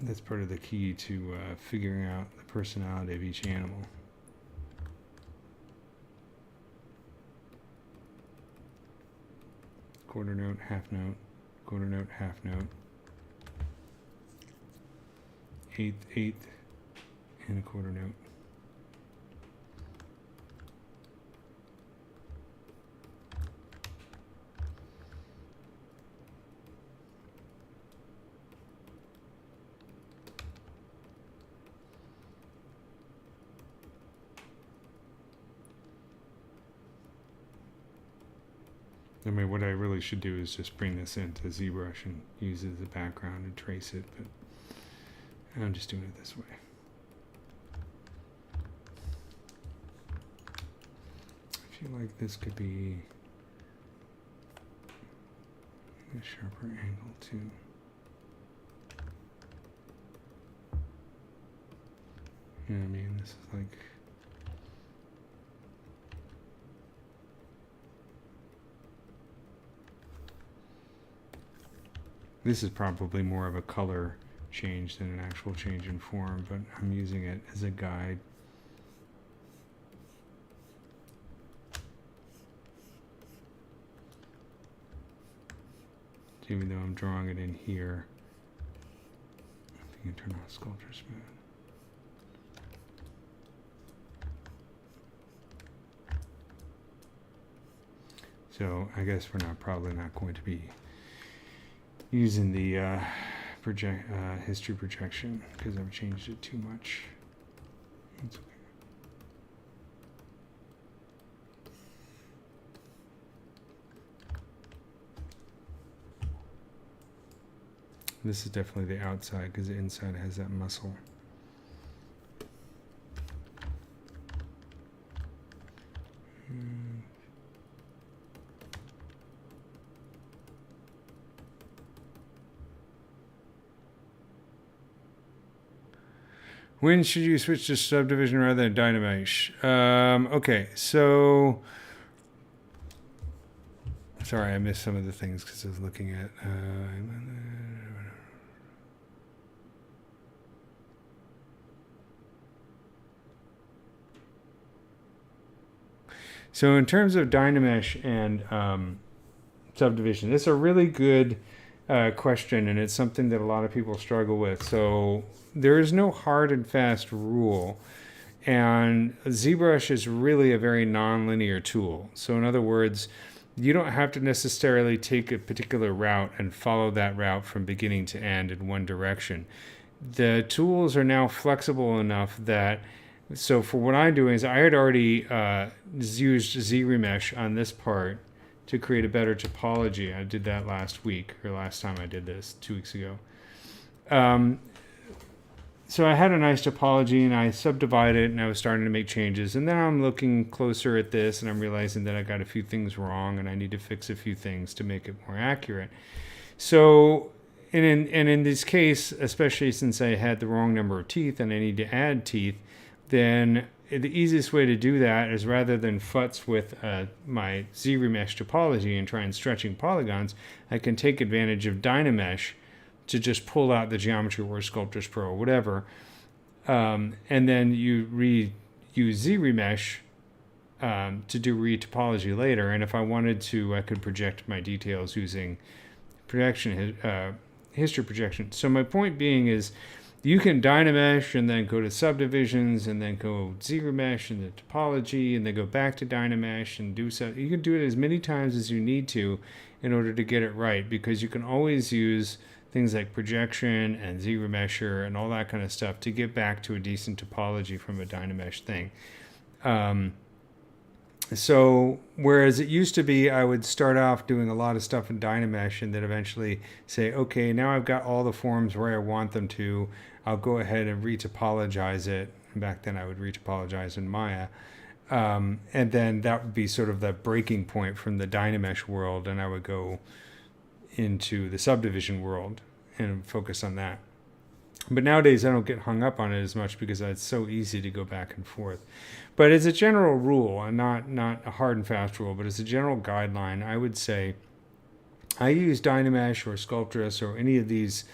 that's part of the key to figuring out the personality of each animal. Quarter note, half note, quarter note, half note, eighth, and a quarter note. I mean, what I really should do is just bring this into ZBrush and use it as a background and trace it, but I'm just doing it this way. I feel like this could be a sharper angle too. You know what I mean? This is like... This is probably more of a color change than an actual change in form, but I'm using it as a guide. Even though I'm drawing it in here, you can turn off sculpture smooth. So I guess we're probably not going to be using the history projection because I've changed it too much. That's okay. This is definitely the outside because the inside has that muscle. When should you switch to subdivision rather than Dynamesh? Okay, so... Sorry, I missed some of the things because I was looking at... So in terms of Dynamesh and subdivision, this is a really good question, and it's something that a lot of people struggle with. So there is no hard and fast rule, and ZBrush is really a very non-linear tool. So in other words, you don't have to necessarily take a particular route and follow that route from beginning to end in one direction. The tools are now flexible enough that, so for what I'm doing is I had already used ZBrush on this part to create a better topology. I did that last week, or last time I did this, 2 weeks ago. So I had a nice topology and I subdivided it and I was starting to make changes. And then I'm looking closer at this and I'm realizing that I got a few things wrong and I need to fix a few things to make it more accurate. So, and in this case, especially since I had the wrong number of teeth and I need to add teeth, then the easiest way to do that is rather than futz with my ZBrush topology and try and stretching polygons, I can take advantage of Dynamesh to just pull out the geometry or Sculptors Pro or whatever, and then you use ZRemesh to do retopology later. And if I wanted to, I could project my details using history projection. So my point being is, you can Dynamesh and then go to subdivisions and then go ZRemesh and the topology and then go back to Dynamesh and do so. You can do it as many times as you need to in order to get it right, because you can always use things like projection and ZRemesher and all that kind of stuff to get back to a decent topology from a Dynamesh thing. So whereas it used to be, I would start off doing a lot of stuff in Dynamesh and then eventually say, okay, now I've got all the forms where I want them to. I'll go ahead and retopologize it. Back then I would retopologize in Maya. And then that would be sort of the breaking point from the Dynamesh world, and I would go into the subdivision world and focus on that. But nowadays I don't get hung up on it as much because it's so easy to go back and forth. But as a general rule, and not a hard and fast rule, but as a general guideline, I would say I use Dynamesh or Sculptress or any of these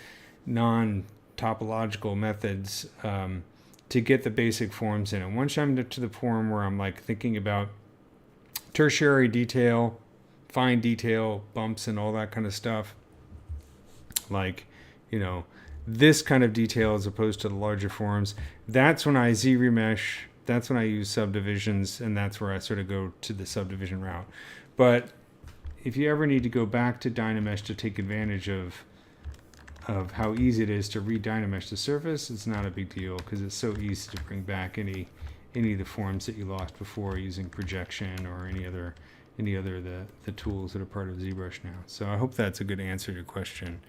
non-topological methods to get the basic forms in. And once I'm to the form where I'm like thinking about tertiary detail, fine detail, bumps and all that kind of stuff, like, you know, this kind of detail as opposed to the larger forms, that's when I ZRemesh, that's when I use subdivisions, and that's where I sort of go to the subdivision route. But if you ever need to go back to Dynamesh to take advantage of how easy it is to re-Dynamesh the surface, it's not a big deal because it's so easy to bring back any of the forms that you lost before using projection or any other the tools that are part of ZBrush now. So I hope that's a good answer to your question.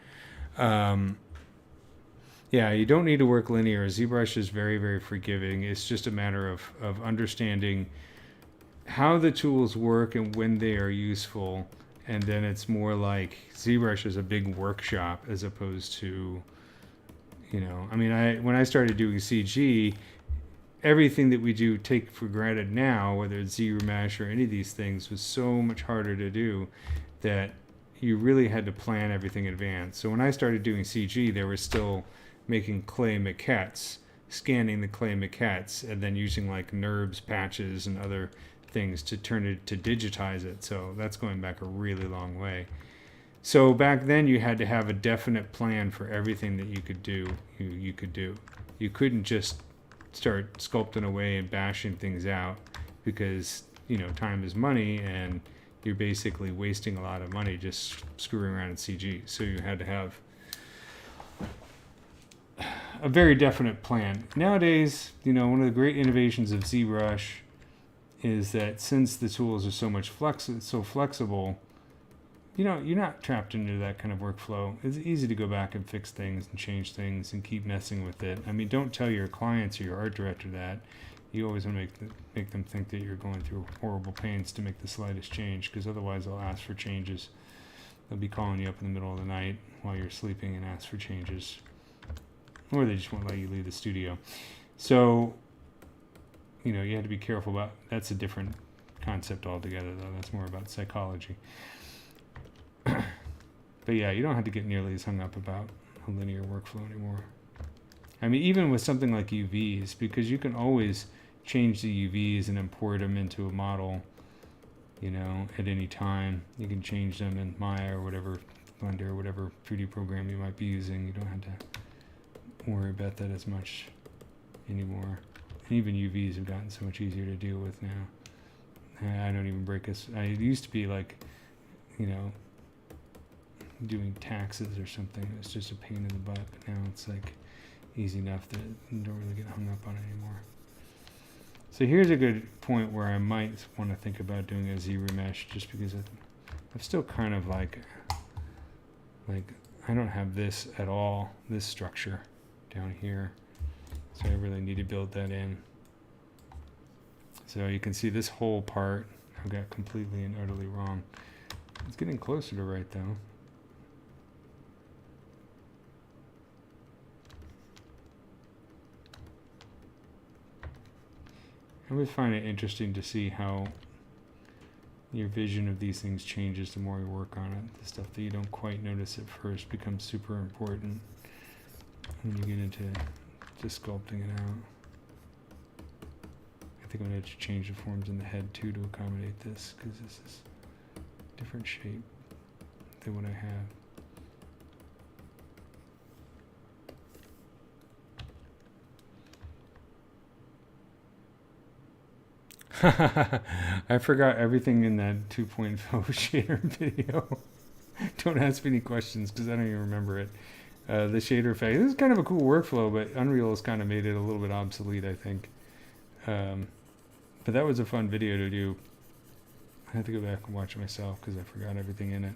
Yeah, you don't need to work linear. ZBrush is very, very forgiving. It's just a matter of understanding how the tools work and when they are useful. And then it's more like ZBrush is a big workshop as opposed to, you know, I mean, when I started doing CG, everything that we do take for granted now, whether it's ZRemesh or any of these things, was so much harder to do that you really had to plan everything in advance. So when I started doing CG, they were still making clay maquettes, scanning the clay maquettes, and then using like NURBS patches and other things to turn it to digitize it. So that's going back a really long way. So back then you had to have a definite plan for everything that you could do. You could do. You couldn't just start sculpting away and bashing things out because, you know, time is money and you're basically wasting a lot of money just screwing around in CG. So you had to have a very definite plan. Nowadays, you know, one of the great innovations of ZBrush is that since the tools are so much so flexible, you know, you're not trapped into that kind of workflow. It's easy to go back and fix things and change things and keep messing with it. I mean, don't tell your clients or your art director that. You always want to make them think that you're going through horrible pains to make the slightest change, because otherwise they'll ask for changes. They'll be calling you up in the middle of the night while you're sleeping and ask for changes. Or they just won't let you leave the studio. So, you know, you have to be careful about, that's a different concept altogether though. That's more about psychology. But yeah, you don't have to get nearly as hung up about a linear workflow anymore. I mean, even with something like UVs, because you can always change the UVs and import them into a model, you know, at any time. You can change them in Maya or whatever, Blender or whatever 3D program you might be using. You don't have to worry about that as much anymore. And even UVs have gotten so much easier to deal with now. I don't even break this. I used to be like, you know, doing taxes or something. It's just a pain in the butt. But now it's like easy enough that you don't really get hung up on it anymore. So here's a good point where I might want to think about doing a ZRemesh, just because I'm still kind of like I don't have this at all, this structure down here. So I really need to build that in. So you can see this whole part I've got completely and utterly wrong. It's getting closer to right though. I always find it interesting to see how your vision of these things changes the more you work on it. The stuff that you don't quite notice at first becomes super important when you get into sculpting it out. I think I'm going to have to change the forms in the head too to accommodate this, because this is a different shape than what I have. I forgot everything in that 2.0 shader video. Don't ask me any questions because I don't even remember it. The shader effect. This is kind of a cool workflow, but Unreal has kind of made it a little bit obsolete, I think. But that was a fun video to do. I have to go back and watch it myself because I forgot everything in it.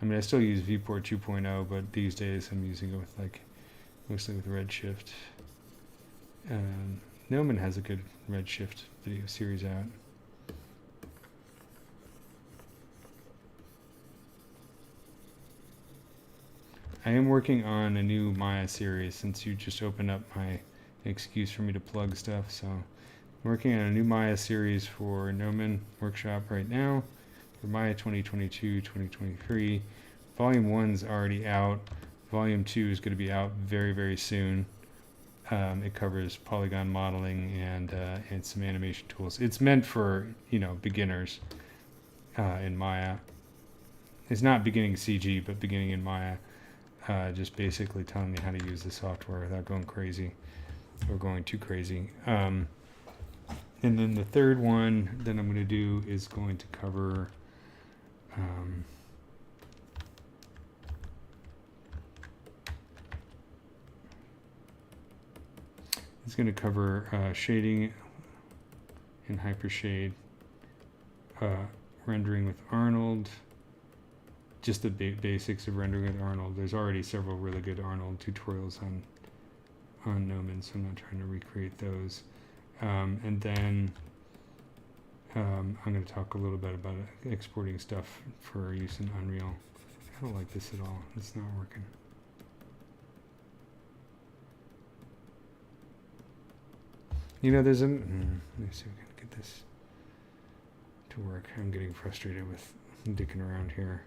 I mean, I still use Viewport 2.0, but these days I'm using it with mostly with Redshift. Gnomon has a good Redshift video series out. I am working on a new Maya series since you just opened up my excuse for me to plug stuff. So I'm working on a new Maya series for Gnomon Workshop right now for Maya 2022-2023. Volume 1's already out. Volume 2 is going to be out very, very soon. It covers polygon modeling and some animation tools. It's meant for, beginners in Maya. It's not beginning CG, but beginning in Maya. Just basically telling you how to use the software without going crazy or going too crazy. And then the third one that I'm going to do is going to cover shading and hypershade, rendering with Arnold. Just the basics of rendering with Arnold. There's already several really good Arnold tutorials on Gnomon, so I'm not trying to recreate those. And then I'm going to talk a little bit about exporting stuff for use in Unreal. I don't like this at all. It's not working. There's a... let me see if we can get this to work. I'm getting frustrated with dicking around here.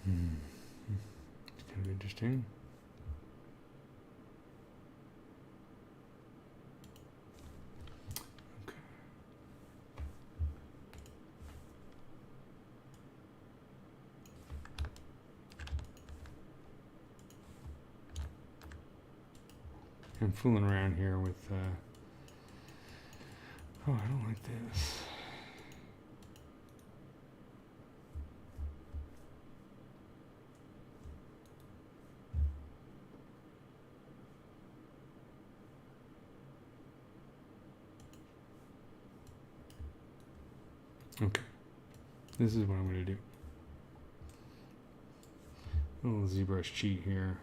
It's kind of interesting. Okay. I'm fooling around here with oh, I don't like this. Okay, this is what I'm going to do. A little ZBrush cheat here.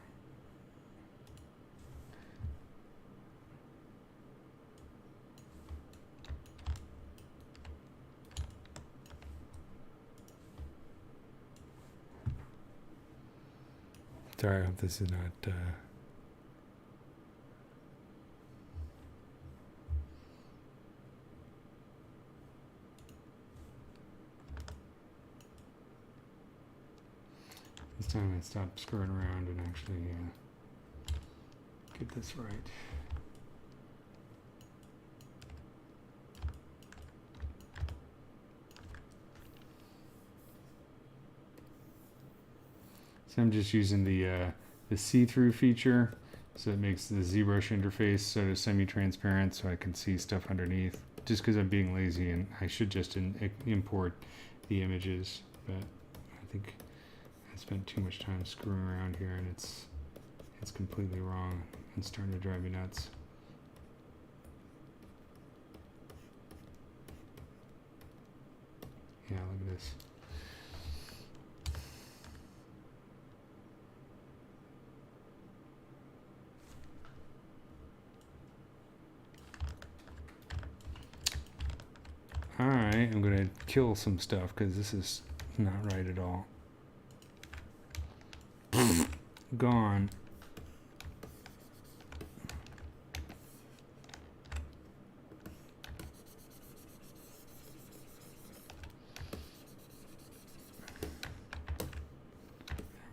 Sorry, I hope this is not... This time I stopped screwing around and actually get this right. So I'm just using the see-through feature, so it makes the ZBrush interface sort of semi-transparent so I can see stuff underneath. Just because I'm being lazy and I should just import the images, but I think I spent too much time screwing around here and it's completely wrong and starting to drive me nuts. Yeah, look at this. Alright, I'm going to kill some stuff because this is not right at all. Gone.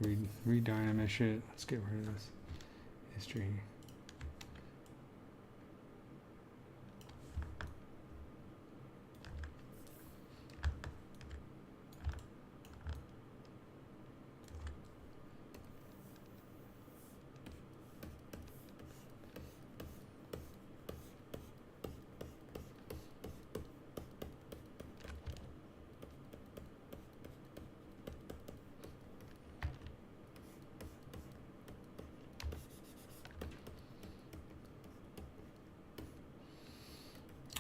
Dynamesh it. Let's get rid of this history.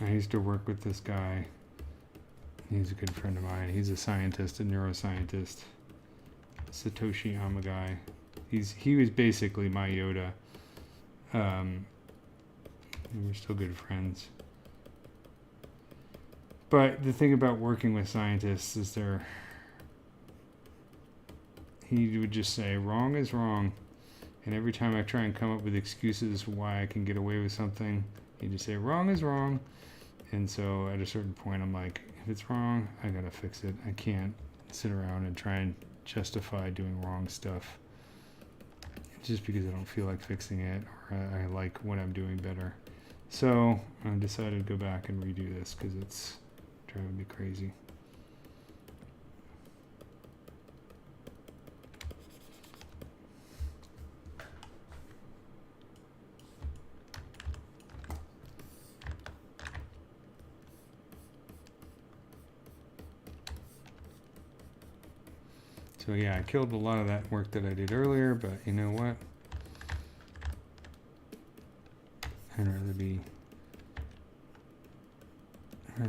I used to work with this guy. He's a good friend of mine. He's a scientist, a neuroscientist. Satoshi Amagai. He was basically my Yoda. And we're still good friends. But the thing about working with scientists is he would just say, wrong is wrong. And every time I try and come up with excuses why I can get away with something, he'd just say, wrong is wrong. And so at a certain point, I'm like, if it's wrong, I gotta fix it. I can't sit around and try and justify doing wrong stuff just because I don't feel like fixing it, or I like what I'm doing better. So I decided to go back and redo this because it's driving me crazy. So yeah, I killed a lot of that work that I did earlier, but you know what? I'd rather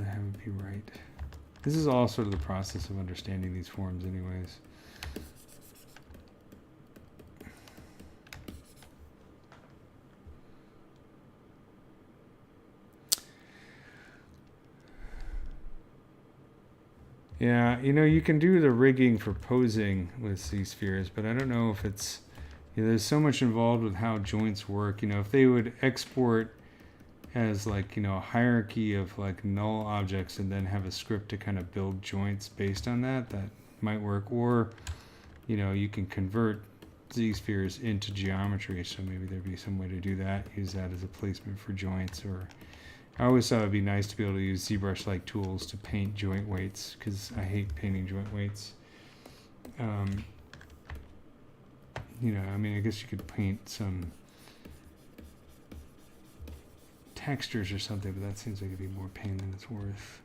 have it be right. This is all sort of the process of understanding these forms anyways. Yeah, you know, you can do the rigging for posing with ZSpheres, but I don't know if it's, there's so much involved with how joints work. You know, if they would export as like, a hierarchy of like null objects and then have a script to kind of build joints based on that, that might work. Or, you can convert ZSpheres into geometry, so maybe there'd be some way to do that, use that as a placement for joints. Or I always thought it'd be nice to be able to use ZBrush-like tools to paint joint weights, because I hate painting joint weights. I guess you could paint some textures or something, but that seems like it'd be more pain than it's worth.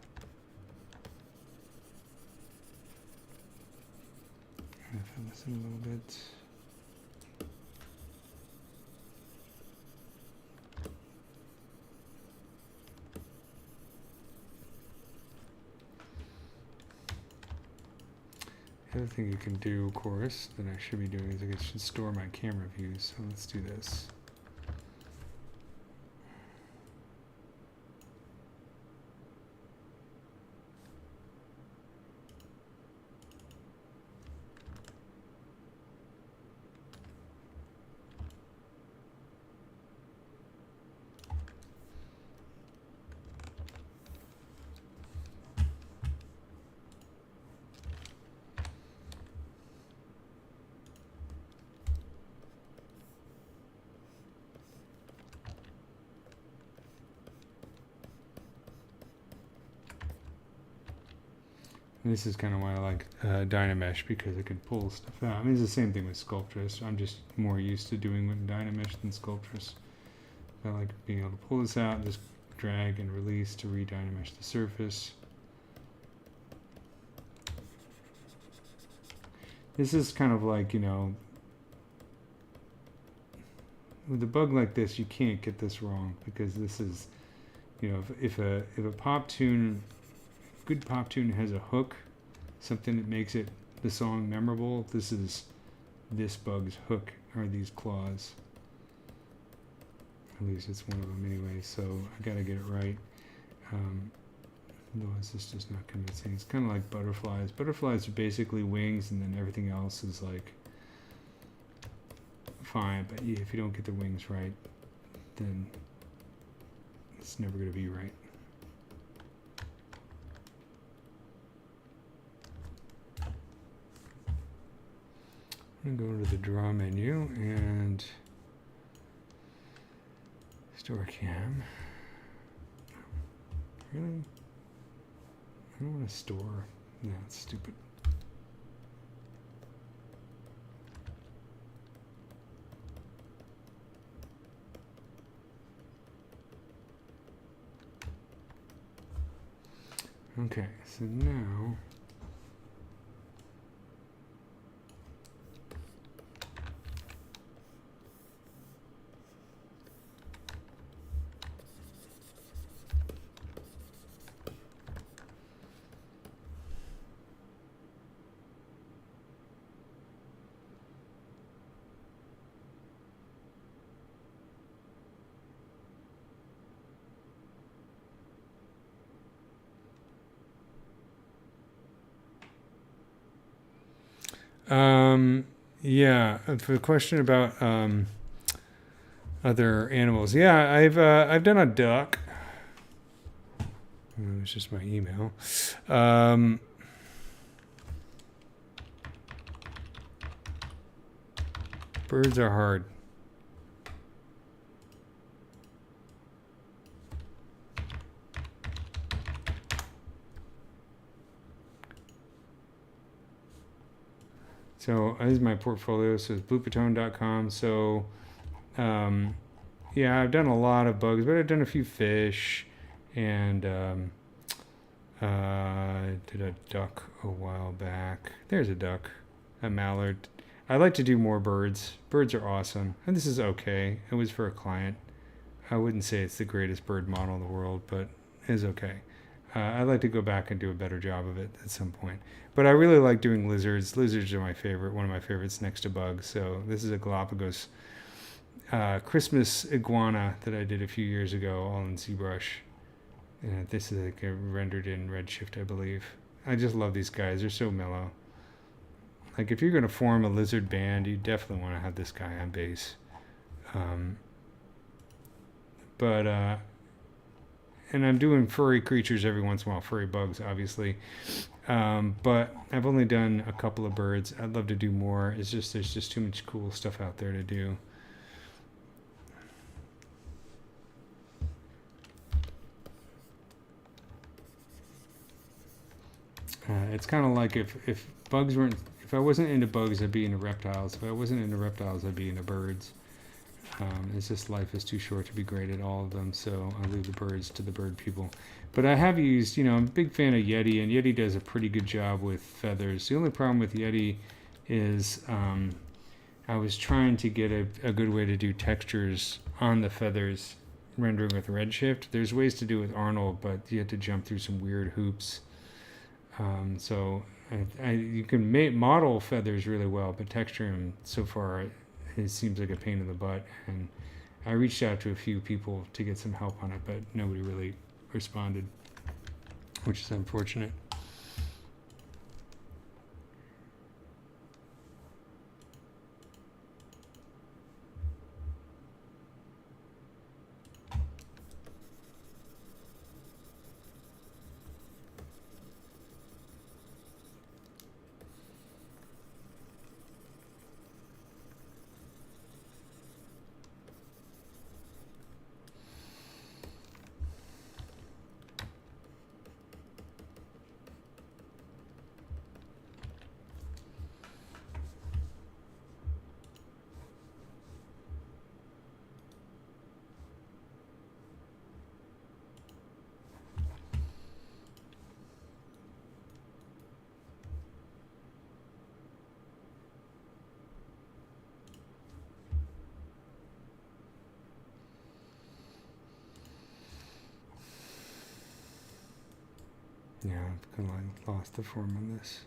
I'm gonna fill this in a little bit. The other thing you can do, of course, that I should be doing is I should store my camera views. So let's do this. And this is kind of why I like Dynamesh, because it can pull stuff out. I mean, it's the same thing with Sculptress. I'm just more used to doing with Dynamesh than Sculptress. I like being able to pull this out and just drag and release to re-Dynamesh the surface. This is kind of like, with a bug like this, you can't get this wrong, because this is, if a pop tune, good pop tune has a hook, something that makes it the song memorable. This is this bug's hook, are these claws. At least it's one of them anyway, so I gotta get it right. Otherwise it's just not convincing. It's kind of like butterflies. Butterflies are basically wings, and then everything else is like fine, but if you don't get the wings right, then it's never gonna be right. I'm going to go to the draw menu and store cam. Really? I don't want to store. Yeah, it's stupid. Okay, so now yeah, for the question about other animals, yeah, I've done a duck. It was just my email. Birds are hard. So this is my portfolio. So it's bluepatone.com. So yeah, I've done a lot of bugs, but I've done a few fish, and I did a duck a while back. There's a duck, a mallard. I like to do more birds. Birds are awesome, and this is okay. It was for a client. I wouldn't say it's the greatest bird model in the world, but it's okay. I'd like to go back and do a better job of it at some point. But I really like doing lizards. Lizards are my favorite, one of my favorites next to bugs. So this is a Galapagos Christmas iguana that I did a few years ago, all in ZBrush. This is like a rendered in Redshift, I believe. I just love these guys. They're so mellow. Like if you're going to form a lizard band, you definitely want to have this guy on base. And I'm doing furry creatures every once in a while, furry bugs, obviously. But I've only done a couple of birds. I'd love to do more. It's just there's just too much cool stuff out there to do. It's kind of like if bugs weren't, if I wasn't into bugs, I'd be into reptiles. If I wasn't into reptiles, I'd be into birds. It's just life is too short to be great at all of them, so I leave the birds to the bird people. But I have used, I'm a big fan of Yeti, and Yeti does a pretty good job with feathers. The only problem with Yeti is I was trying to get a good way to do textures on the feathers rendering with Redshift. There's ways to do it with Arnold, but you have to jump through some weird hoops. So you can model feathers really well, but texture them so far, it seems like a pain in the butt. And I reached out to a few people to get some help on it, but nobody really responded, which is unfortunate. Yeah, I've kind of like lost the form on this.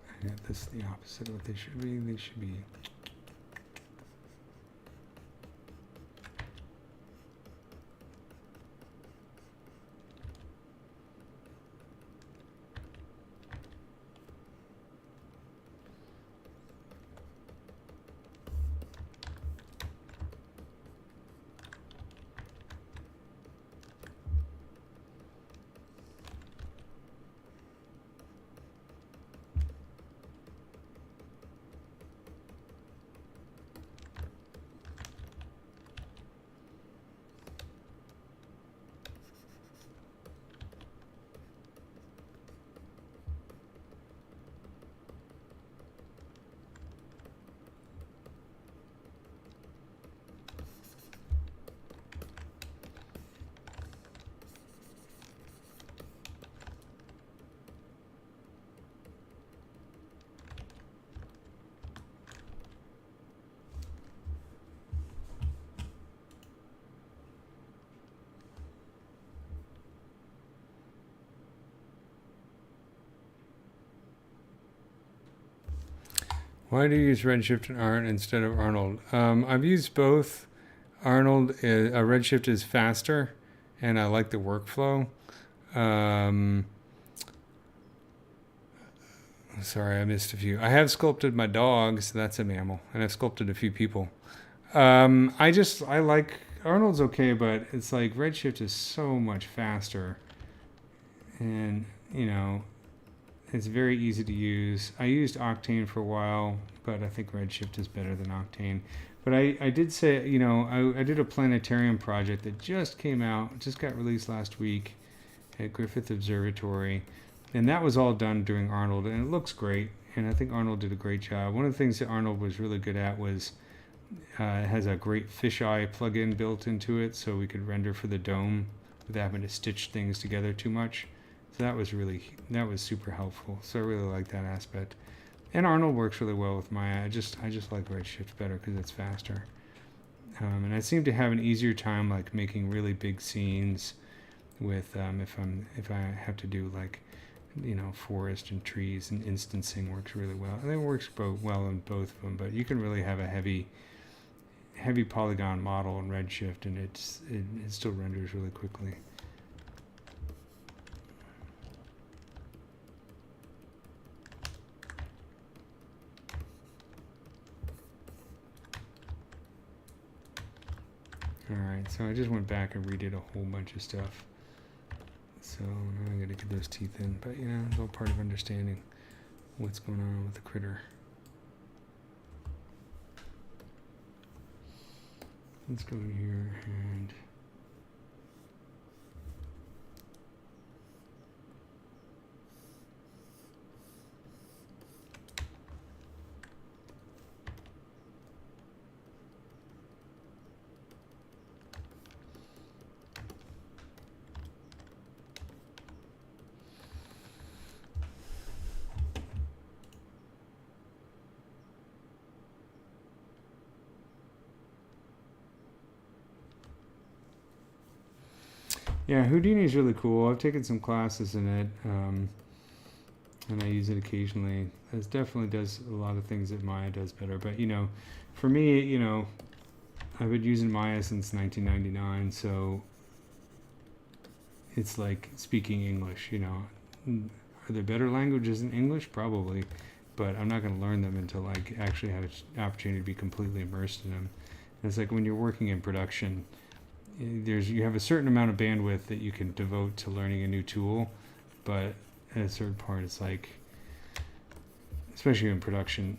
I got this the opposite of what they should be. They should be. Why do you use Redshift and Art instead of Arnold? I've used both. Redshift is faster, and I like the workflow. Sorry, I missed a few. I have sculpted my dogs. That's a mammal, and I've sculpted a few people. I like Arnold's okay, but it's like Redshift is so much faster, and it's very easy to use. I used Octane for a while, but I think Redshift is better than Octane. But I did say, I did a planetarium project that just came out, just got released last week at Griffith Observatory. And that was all done during Arnold, and it looks great. And I think Arnold did a great job. One of the things that Arnold was really good at was it has a great fisheye plugin built into it, so we could render for the dome without having to stitch things together too much. So that was super helpful. So I really like that aspect. And Arnold works really well with Maya. I just like Redshift better because it's faster. And I seem to have an easier time like making really big scenes with if I have to do like forest and trees, and instancing works really well. And it works well in both of them, but you can really have a heavy polygon model in Redshift, and it still renders really quickly. Alright, so I just went back and redid a whole bunch of stuff. So now I gotta get those teeth in, but it's all part of understanding what's going on with the critter. Let's go in here and yeah, Houdini is really cool. I've taken some classes in it, and I use it occasionally. It definitely does a lot of things that Maya does better. But for me, I've been using Maya since 1999, so it's like speaking English. Are there better languages than English? Probably, but I'm not going to learn them until I actually have an opportunity to be completely immersed in them. And it's like when you're working in production. You have a certain amount of bandwidth that you can devote to learning a new tool, but at a certain part, it's like, especially in production,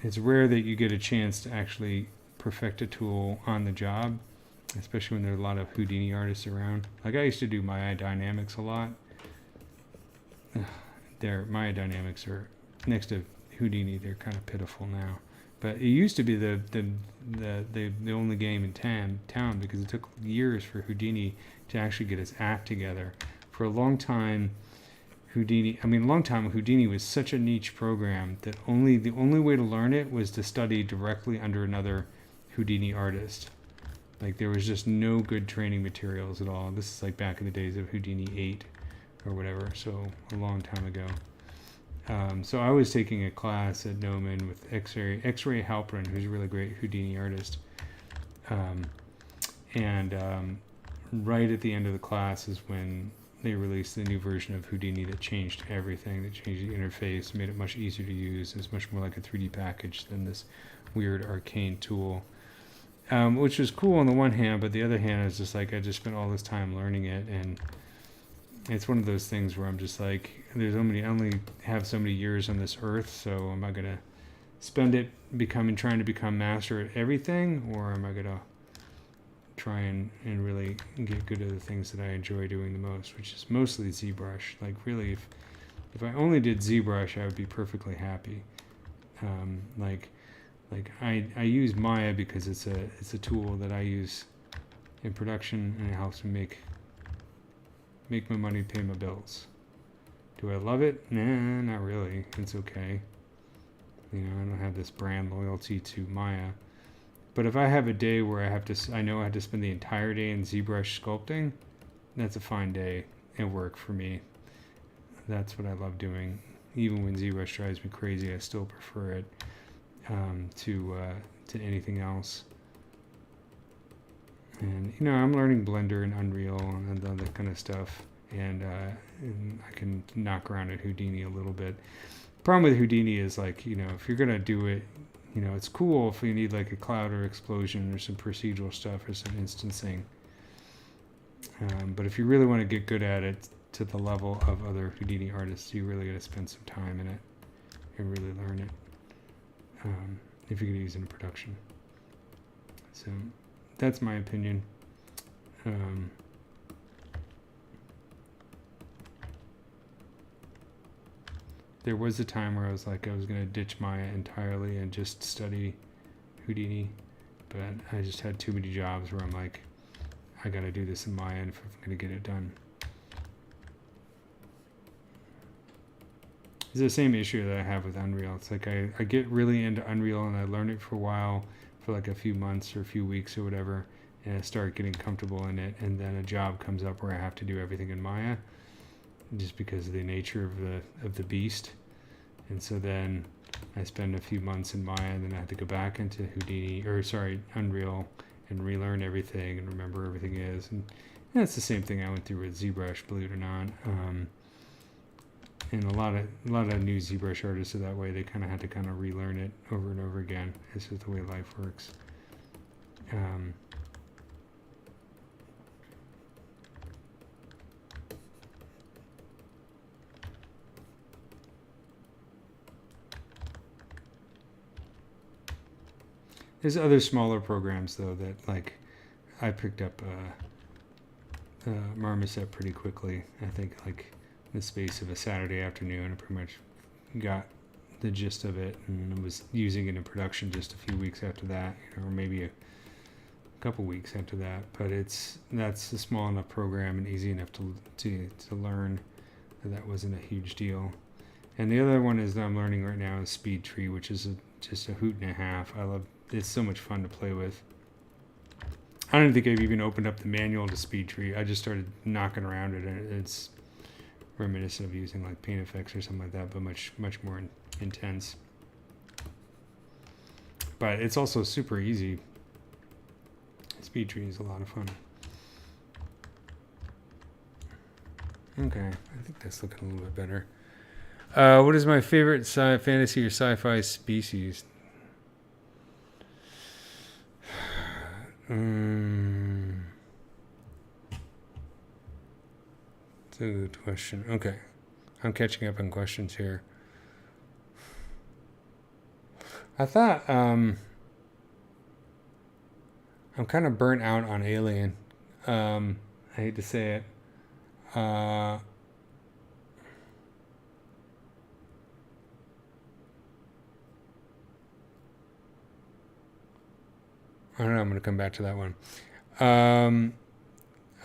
it's rare that you get a chance to actually perfect a tool on the job, especially when there are a lot of Houdini artists around. Like I used to do Maya Dynamics a lot. Maya Dynamics are next to Houdini. They're kind of pitiful now. But it used to be the only game in town because it took years for Houdini to actually get its act together. For a long time, Houdini was such a niche program that the only way to learn it was to study directly under another Houdini artist. Like there was just no good training materials at all. This is like back in the days of Houdini 8 or whatever, so a long time ago. So I was taking a class at Noman with X-Ray Halperin, who's a really great Houdini artist. Right at the end of the class is when they released the new version of Houdini that changed everything, that changed the interface, made it much easier to use. It's much more like a 3D package than this weird arcane tool, which was cool on the one hand, but the other hand is just like I just spent all this time learning it, and it's one of those things where I'm just like, I only have so many years on this earth, so am I gonna spend it trying to become master at everything, or am I gonna try and really get good at the things that I enjoy doing the most, which is mostly ZBrush. Like really, if I only did ZBrush, I would be perfectly happy. I use Maya because it's a tool that I use in production, and it helps me make my money, pay my bills. Do I love it? Nah, not really. It's okay. I don't have this brand loyalty to Maya. But if I have a day where I know I have to spend the entire day in ZBrush sculpting, that's a fine day at work for me. That's what I love doing. Even when ZBrush drives me crazy, I still prefer it to anything else. And I'm learning Blender and Unreal and all that kind of stuff, and I can knock around at Houdini a little bit. Problem with Houdini is, like, if you're gonna do it, it's cool if you need like a cloud or explosion or some procedural stuff or some instancing. But if you really want to get good at it to the level of other Houdini artists, you really got to spend some time in it and really learn it if you're going to use it in production. So that's my opinion. There was a time where I was like, I was going to ditch Maya entirely and just study Houdini, but I just had too many jobs where I'm like, I got to do this in Maya if I'm going to get it done. It's the same issue that I have with Unreal. It's like I get really into Unreal and I learn it for a while, for like a few months or a few weeks or whatever, and I start getting comfortable in it, and then a job comes up where I have to do everything in Maya, just because of the nature of the beast. And so then I spend a few months in Maya, and then I have to go back into Unreal, and relearn everything and remember everything is. And that's the same thing I went through with ZBrush, believe it or not. And a lot of new ZBrush artists are that way. They kind of had to kind of relearn it over and over again. This is the way life works. There's other smaller programs though that, like, I picked up Marmoset pretty quickly. I think like in the space of a Saturday afternoon, I pretty much got the gist of it and was using it in production just a few weeks after that, or maybe a couple weeks after that. But that's a small enough program and easy enough to learn that wasn't a huge deal. And the other one is that I'm learning right now is Speed Tree, which is just a hoot and a half. It's so much fun to play with. I don't think I've even opened up the manual to Speed Tree. I just started knocking around it, and it's reminiscent of using like Paint Effects or something like that, but much more intense. But it's also super easy. Speed Tree is a lot of fun. Okay, I think that's looking a little bit better. What is my favorite fantasy or sci-fi species? It's a good question. Okay, I'm catching up on questions here. I thought I'm kind of burnt out on Alien. I hate to say it. I don't know. I'm going to come back to that one. I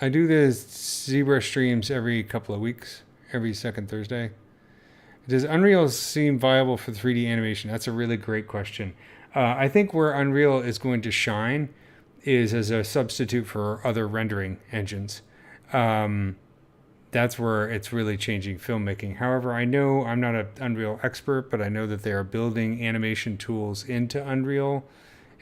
do the ZBrush streams every couple of weeks, every second Thursday. Does Unreal seem viable for 3D animation? That's a really great question. I think where Unreal is going to shine is as a substitute for other rendering engines. That's where it's really changing filmmaking. However, I know I'm not an Unreal expert, but I know that they are building animation tools into Unreal.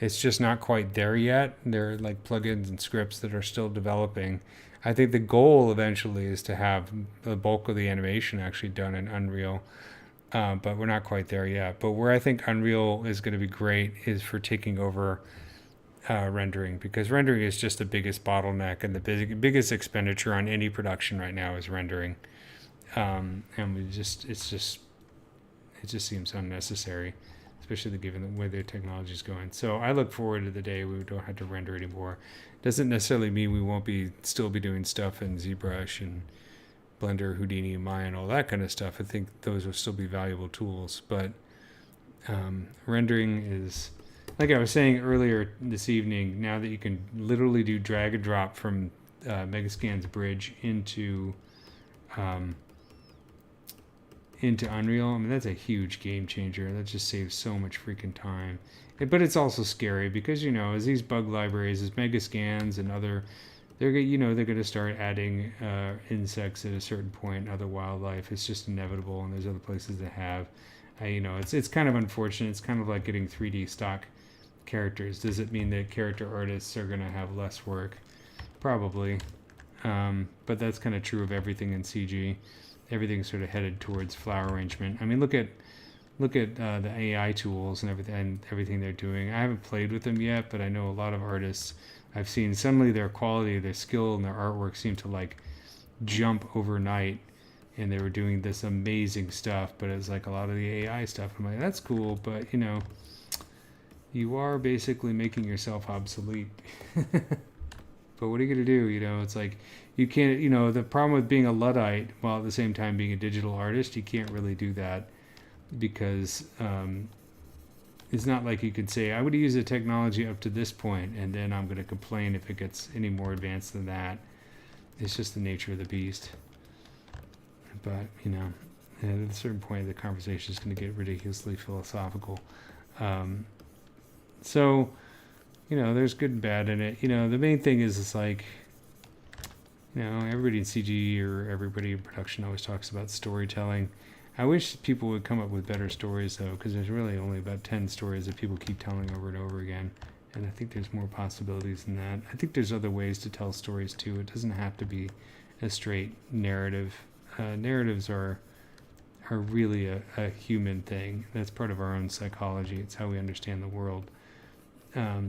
It's just not quite there yet. They're like plugins and scripts that are still developing. I think the goal eventually is to have the bulk of the animation actually done in Unreal, but we're not quite there yet. But where I think Unreal is going to be great is for taking over rendering, because rendering is just the biggest bottleneck, and the biggest expenditure on any production right now is rendering. And it just seems unnecessary, especially given the way the technology is going. So I look forward to the day we don't have to render anymore. Doesn't necessarily mean we won't still be doing stuff in ZBrush and Blender, Houdini, Maya, and all that kind of stuff. I think those will still be valuable tools, but rendering is, like I was saying earlier this evening, now that you can literally do drag and drop from Megascan's bridge into Unreal. I mean, that's a huge game changer. That just saves so much freaking time. But it's also scary because, as these bug libraries, as Megascans and other they're going to start adding insects at a certain point, other wildlife. It's just inevitable, and there's other places that have. It's kind of unfortunate. It's kind of like getting 3D stock characters. Does it mean that character artists are going to have less work? Probably. But that's kind of true of everything in CG. Everything's sort of headed towards flower arrangement. I mean, look at the AI tools and everything they're doing. I haven't played with them yet, but I know a lot of artists I've seen, suddenly their quality, their skill, and their artwork seem to like jump overnight, and they were doing this amazing stuff. But it's like a lot of the AI stuff, I'm like, that's cool, but you are basically making yourself obsolete. But what are you going to do? It's like you can't, the problem with being a Luddite while at the same time being a digital artist, you can't really do that, because it's not like you could say, I would use the technology up to this point, and then I'm going to complain if it gets any more advanced than that. It's just the nature of the beast. But, at a certain point, the conversation is going to get ridiculously philosophical. So, there's good and bad in it. The main thing is, it's like, everybody in CG or everybody in production always talks about storytelling. I wish people would come up with better stories, though, because there's really only about 10 stories that people keep telling over and over again. And I think there's more possibilities than that. I think there's other ways to tell stories, too. It doesn't have to be a straight narrative. Narratives are really a human thing. That's part of our own psychology. It's how we understand the world.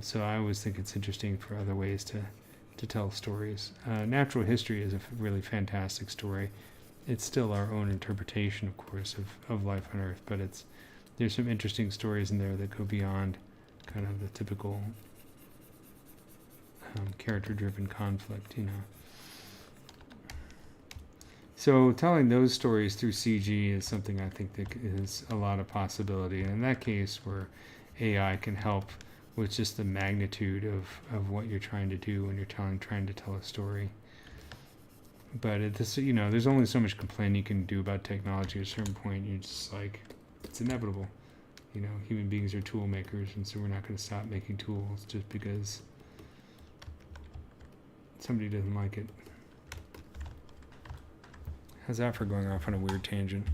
So I always think it's interesting for other ways to tell stories. Natural history is a really fantastic story. It's still our own interpretation, of course, of life on Earth, but there's some interesting stories in there that go beyond kind of the typical character-driven conflict, So telling those stories through CG is something I think that is a lot of possibility. And in that case, where AI can help with just the magnitude of what you're trying to do when you're trying to tell a story. But there's only so much complaining you can do about technology. At a certain point, you're just like, it's inevitable. Human beings are tool makers, and so we're not going to stop making tools just because somebody doesn't like it. How's that for going off on a weird tangent?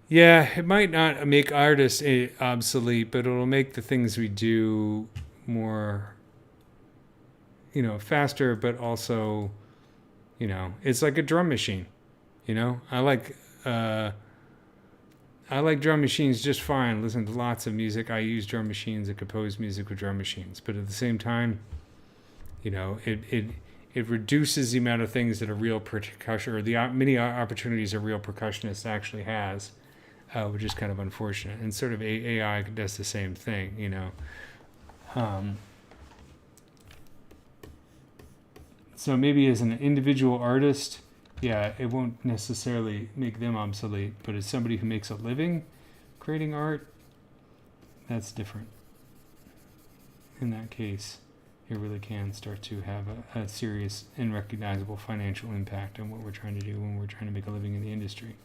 Yeah, it might not make artists obsolete, but it'll make the things we do more, faster, but also, it's like a drum machine. I like drum machines just fine. Listen to lots of music. I use drum machines and compose music with drum machines. But at the same time, it reduces the amount of things that a real percussion, or the many opportunities a real percussionist actually has, which is kind of unfortunate. And sort of AI does the same thing, So maybe as an individual artist, yeah, it won't necessarily make them obsolete, but as somebody who makes a living creating art, that's different. In that case, it really can start to have a serious and recognizable financial impact on what we're trying to do when we're trying to make a living in the industry.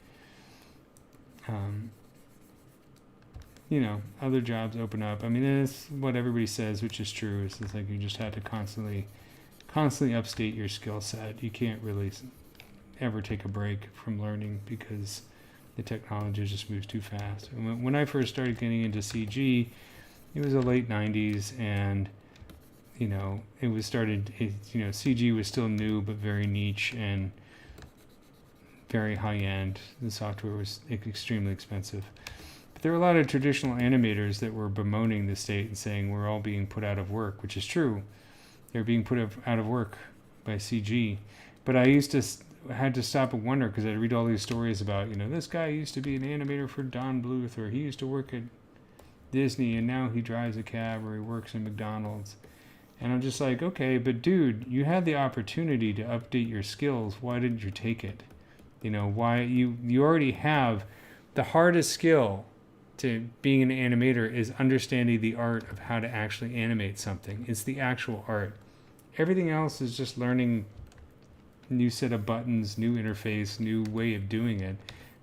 Other jobs open up. I mean, it's what everybody says, which is true. It's like you just have to constantly upstate your skill set. You can't really ever take a break from learning because the technology just moves too fast. And when I first started getting into CG, it was the late 90s, and CG was still new but very niche and very high end. The software was extremely expensive. But there were a lot of traditional animators that were bemoaning the state and saying we're all being put out of work, which is true. They're being put out of work by CG. But I had to stop and wonder, because I'd read all these stories about, this guy used to be an animator for Don Bluth, or he used to work at Disney, and now he drives a cab, or he works in McDonald's. And I'm just like, okay, but dude, you had the opportunity to update your skills. Why didn't you take it? Why you already have the hardest skill to being an animator is understanding the art of how to actually animate something. It's the actual art. Everything else is just learning new set of buttons, new interface, new way of doing it.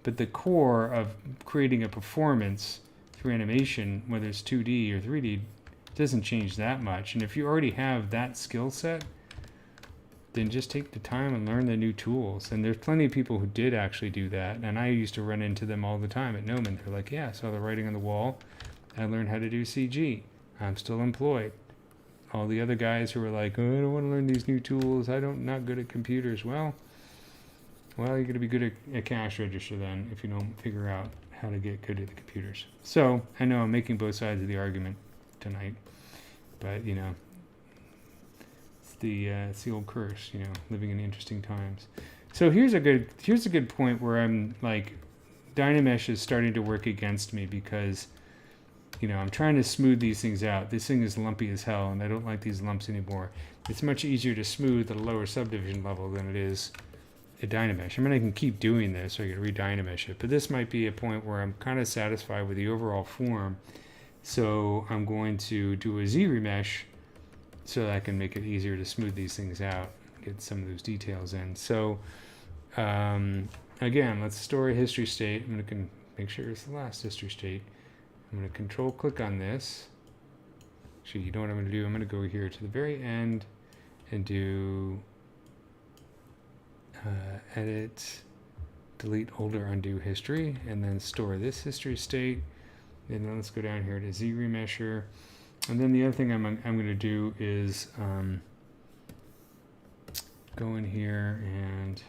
But the core of creating a performance through animation, whether it's 2D or 3D, doesn't change that much. And if you already have that skill set, then just take the time and learn the new tools. And there's plenty of people who did actually do that. And I used to run into them all the time at Noman. They're like, yeah, I saw the writing on the wall. I learned how to do CG. I'm still employed. All the other guys who were like, oh, I don't want to learn these new tools. Not good at computers. Well, you're going to be good at a cash register then if you don't figure out how to get good at the computers. So I know I'm making both sides of the argument tonight, but you know, it's the old curse, you know, living in interesting times. So here's a good point where I'm like, Dynamesh is starting to work against me because, you know, I'm trying to smooth these things out. This thing is lumpy as hell, and I don't like these lumps anymore. It's much easier to smooth at a lower subdivision level than it is at Dynamesh. I mean, I can keep doing this, or I can re-Dynamesh it, but this might be a point where I'm kind of satisfied with the overall form. So I'm going to do a ZRemesh so that I can make it easier to smooth these things out, get some of those details in. So again, let's store a history state. I'm going to make sure it's the last history state. I'm going to control click on this. Actually, you know what I'm going to do? I'm going to go here to the very end and do edit, delete older, undo history, and then store this history state. And then let's go down here to ZRemesher. And then the other thing I'm going to do is go in here and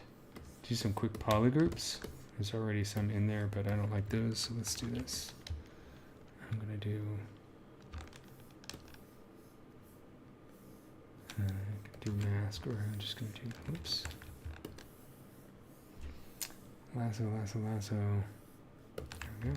do some quick polygroups. There's already some in there, but I don't like those, so let's do this. I'm going to do mask, or I'm just going to do, oops. Lasso. There we go.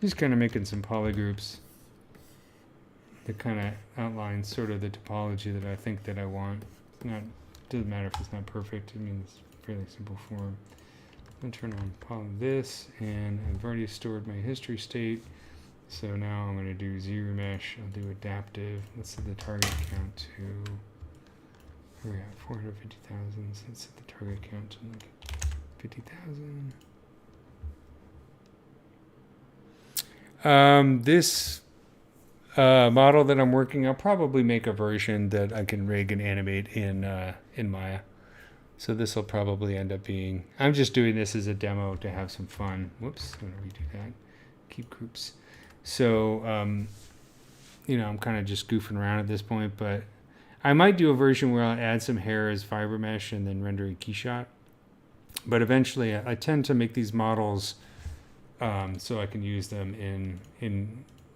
Just kind of making some polygroups that kind of outlines sort of the topology that I think that I want. It's not, doesn't matter if it's not perfect. I mean, it's fairly simple form. I'm going to turn on poly this, and I've already stored my history state. So now I'm going to do ZRemesh. I'll do adaptive. Let's set the target count to, we're at 450,000. So let's set the target count to like 50,000. This model that I'm working, I'll probably make a version that I can rig and animate in Maya. So this will probably end up being, I'm just doing this as a demo to have some fun. Whoops, I'm going to redo that. Keep groups. So, you know, I'm kind of just goofing around at this point, but I might do a version where I'll add some hair as fiber mesh and then render a key shot. But eventually I tend to make these models so I can use them in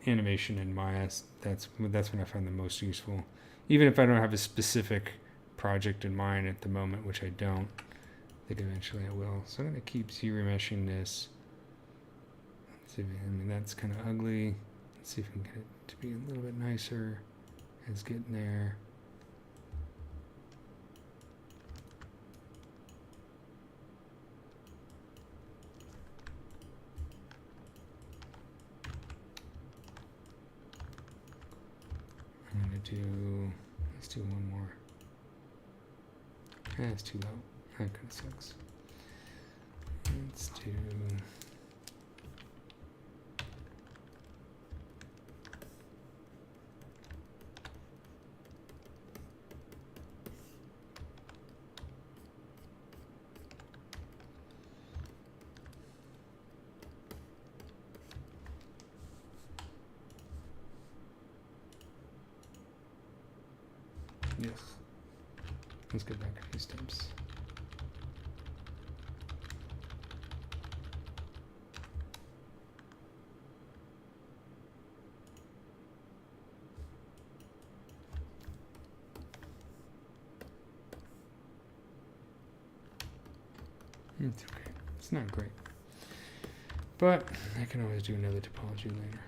animation in Maya. That's when I find them most useful. Even if I don't have a specific project in mind at the moment, which I don't. I think eventually I will. So I'm going to keep ZRemeshing this. Let's see if, I mean, that's kind of ugly. Let's see if we can get it to be a little bit nicer. It's getting there. I'm going to do, let's do one more. That's too low. That kind of sucks. Let's do, yes. Let's go back a few steps. It's okay. It's not great. But I can always do another topology later.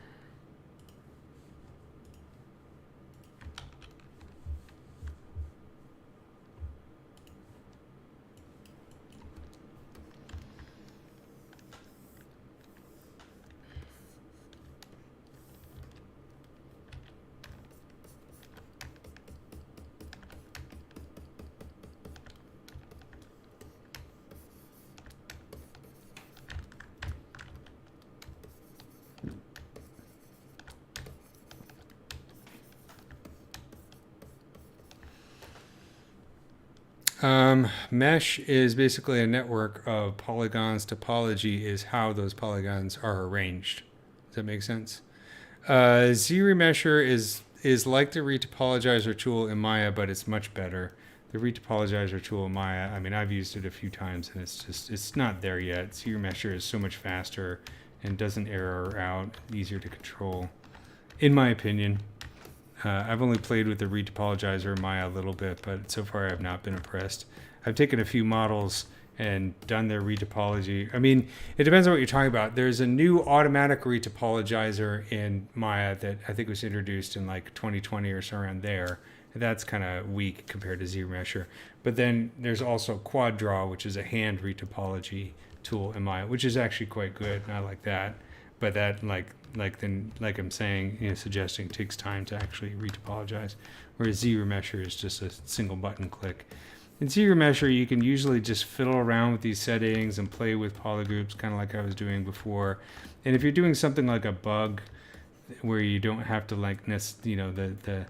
Mesh is basically a network of polygons. Topology is how those polygons are arranged. Does that make sense? ZRemesher is like the retopologizer tool in Maya, but it's much better. The retopologizer tool in Maya, I mean, I've used it a few times, and it's not there yet. ZRemesher is so much faster and doesn't error out, easier to control, in my opinion. I've only played with the retopologizer in Maya a little bit, but so far I've not been impressed. I've taken a few models and done their retopology. I mean, it depends on what you're talking about. There's a new automatic retopologizer in Maya that I think was introduced in like 2020 or so around there. That's kind of weak compared to ZRemesher. But then there's also Quad Draw, which is a hand retopology tool in Maya, which is actually quite good, and I like that. But that, like I'm saying, suggesting takes time to actually retopologize, whereas ZRemesher is just a single button click. In ZRemesher, you can usually just fiddle around with these settings and play with polygroups, kind of like I was doing before. And if you're doing something like a bug, where you don't have to the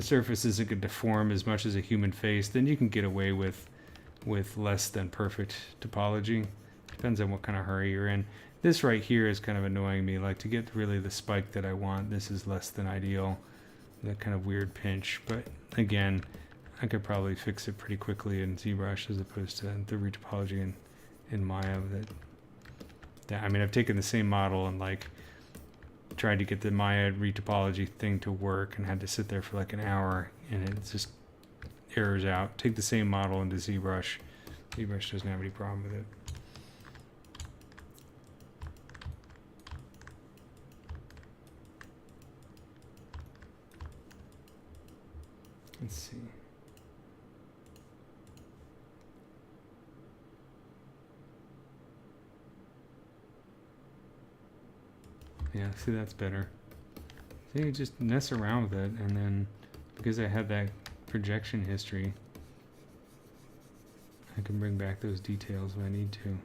surface isn't going to deform as much as a human face, then you can get away with less than perfect topology. Depends on what kind of hurry you're in. This right here is kind of annoying me. Like, to get really the spike that I want, this is less than ideal. That kind of weird pinch. But again, I could probably fix it pretty quickly in ZBrush as opposed to the retopology in Maya. I mean, I've taken the same model and like tried to get the Maya retopology thing to work and had to sit there for like an hour, and it just errors out. Take the same model into ZBrush. ZBrush doesn't have any problem with it. Let's see. Yeah, see, that's better. See, you just mess around with it, and then because I have that projection history, I can bring back those details when I need to.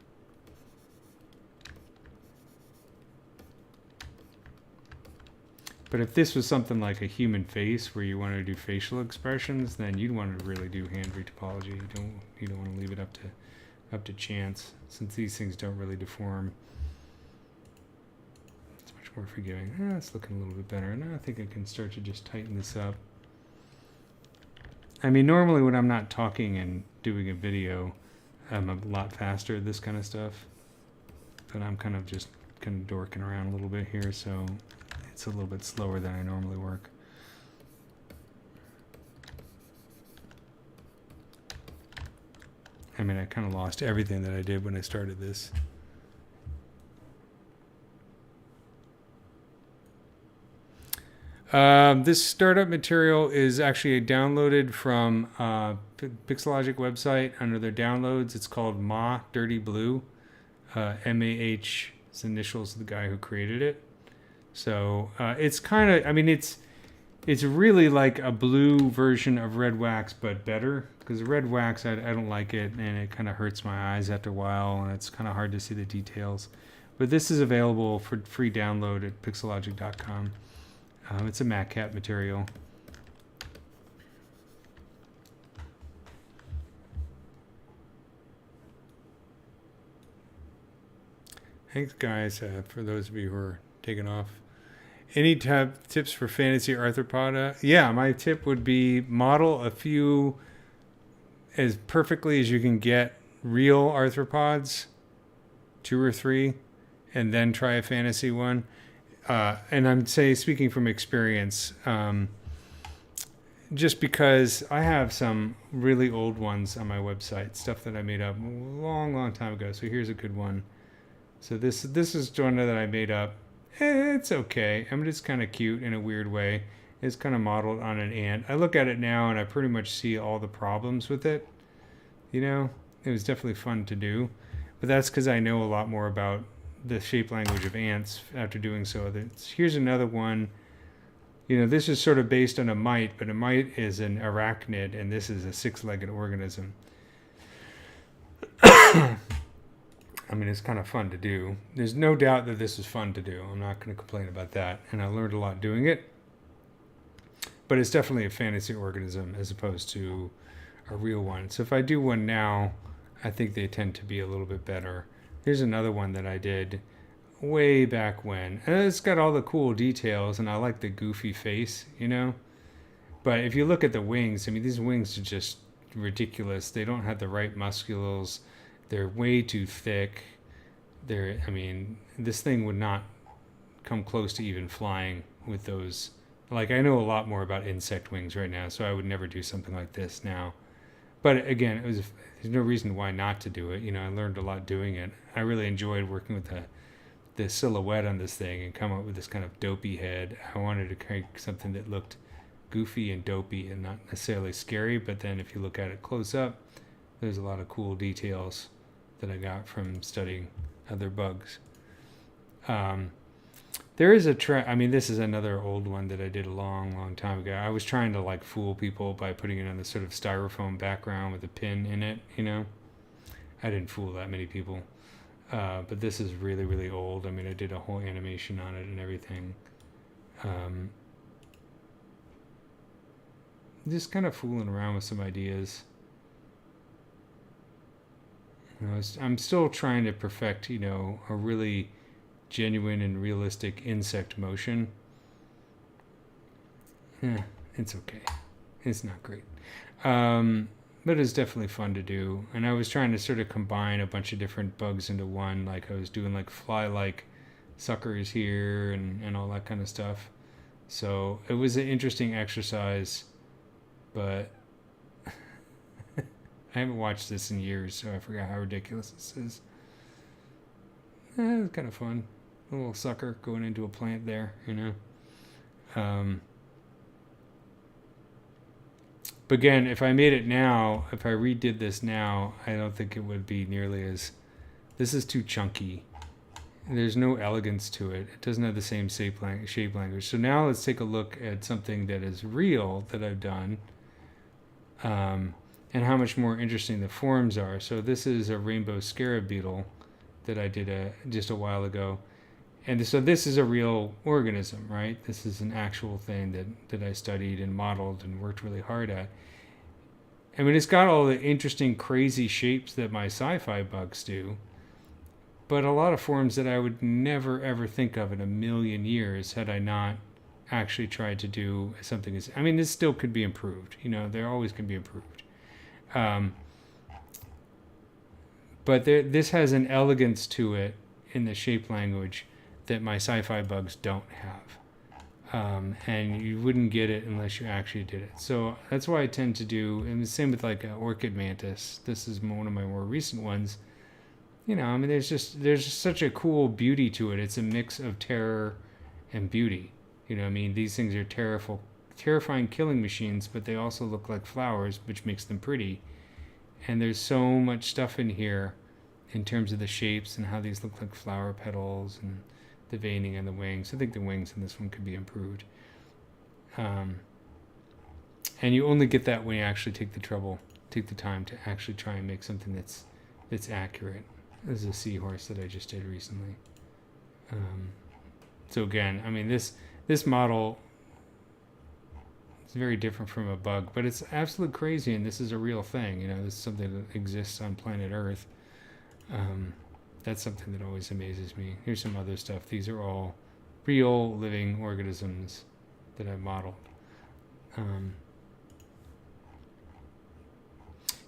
But if this was something like a human face where you want to do facial expressions, then you'd want to really do hand retopology. You don't want to leave it up to chance, since these things don't really deform. It's much more forgiving. It's looking a little bit better. Now I think I can start to just tighten this up. I mean, normally when I'm not talking and doing a video, I'm a lot faster at this kind of stuff. But I'm kind of dorking around a little bit here, so it's a little bit slower than I normally work. I mean, I kind of lost everything that I did when I started this. This startup material is actually downloaded from Pixelogic website under their downloads. It's called Ma Dirty Blue. M-A-H is the initials of the guy who created it. So it's kind of, I mean, it's really like a blue version of red wax, but better, because red wax, I don't like it, and it kind of hurts my eyes after a while, and it's kind of hard to see the details. But this is available for free download at pixelogic.com. It's a MatCap material. Thanks, guys, for those of you who are taking off. Any tips for fantasy arthropoda? Yeah, my tip would be model a few as perfectly as you can get real arthropods, 2 or 3, and then try a fantasy one. And I'm speaking from experience. just because I have some really old ones on my website, stuff that I made up a long time ago. So here's a good one. So this is one that I made up. It's okay. I mean, it's kind of cute in a weird way. It's kind of modeled on an ant. I look at it now and I pretty much see all the problems with it. You know, it was definitely fun to do. But that's because I know a lot more about the shape language of ants after doing so. Here's another one. You know, this is sort of based on a mite, but a mite is an arachnid, and this is a six-legged organism. I mean, it's kind of fun to do. There's no doubt that this is fun to do. I'm not going to complain about that. And I learned a lot doing it. But it's definitely a fantasy organism as opposed to a real one. So if I do one now, I think they tend to be a little bit better. Here's another one that I did way back when. And it's got all the cool details, and I like the goofy face, you know? But if you look at the wings, I mean, these wings are just ridiculous. They don't have the right musculars. They're way too thick. I mean, this thing would not come close to even flying with those. Like, I know a lot more about insect wings right now, so I would never do something like this now. But again, there's no reason why not to do it. You know, I learned a lot doing it. I really enjoyed working with the silhouette on this thing and come up with this kind of dopey head. I wanted to create something that looked goofy and dopey and not necessarily scary, but then if you look at it close up, there's a lot of cool details that I got from studying other bugs. There is I mean, this is another old one that I did a long time ago. I was trying to like fool people by putting it on this sort of styrofoam background with a pin in it, you know. I didn't fool that many people. But this is really old. I mean, I did a whole animation on it and everything. Just kind of fooling around with some ideas. You know, I'm still trying to perfect, you know, a really genuine and realistic insect motion. It's okay. It's not great. But it's definitely fun to do. And I was trying to sort of combine a bunch of different bugs into one. Like I was doing like fly-like suckers here and all that kind of stuff. So it was an interesting exercise, but I haven't watched this in years, so I forgot how ridiculous this is. It's kind of fun. A little sucker going into a plant there, you know. But again, if I made it now, if I redid this now, I don't think it would be nearly as... This is too chunky. There's no elegance to it. It doesn't have the same shape language. So now let's take a look at something that is real that I've done, and how much more interesting the forms are. So this is a rainbow scarab beetle that I did just a while ago. And so this is a real organism, right? This is an actual thing that I studied and modeled and worked really hard at. I mean, it's got all the interesting, crazy shapes that my sci-fi bugs do, but a lot of forms that I would never, ever think of in a million years had I not actually tried to do something. I mean, this still could be improved. You know, there always can be improved. But this has an elegance to it in the shape language that my sci-fi bugs don't have. And you wouldn't get it unless you actually did it. So that's why I tend to do, and the same with like an orchid mantis. This is one of my more recent ones. You know, I mean, there's just such a cool beauty to it. It's a mix of terror and beauty. You know, I mean, these things are terrifying killing machines, but they also look like flowers, which makes them pretty. And there's so much stuff in here in terms of the shapes and how these look like flower petals and the veining and the wings. I think the wings in this one could be improved. And you only get that when you actually take the time to actually try and make something that's accurate. This is a seahorse that I just did recently. So again, I mean, this model is very different from a bug, but it's absolutely crazy, and this is a real thing. You know, this is something that exists on planet Earth. That's something that always amazes me. Here's some other stuff. These are all real living organisms that I've modeled.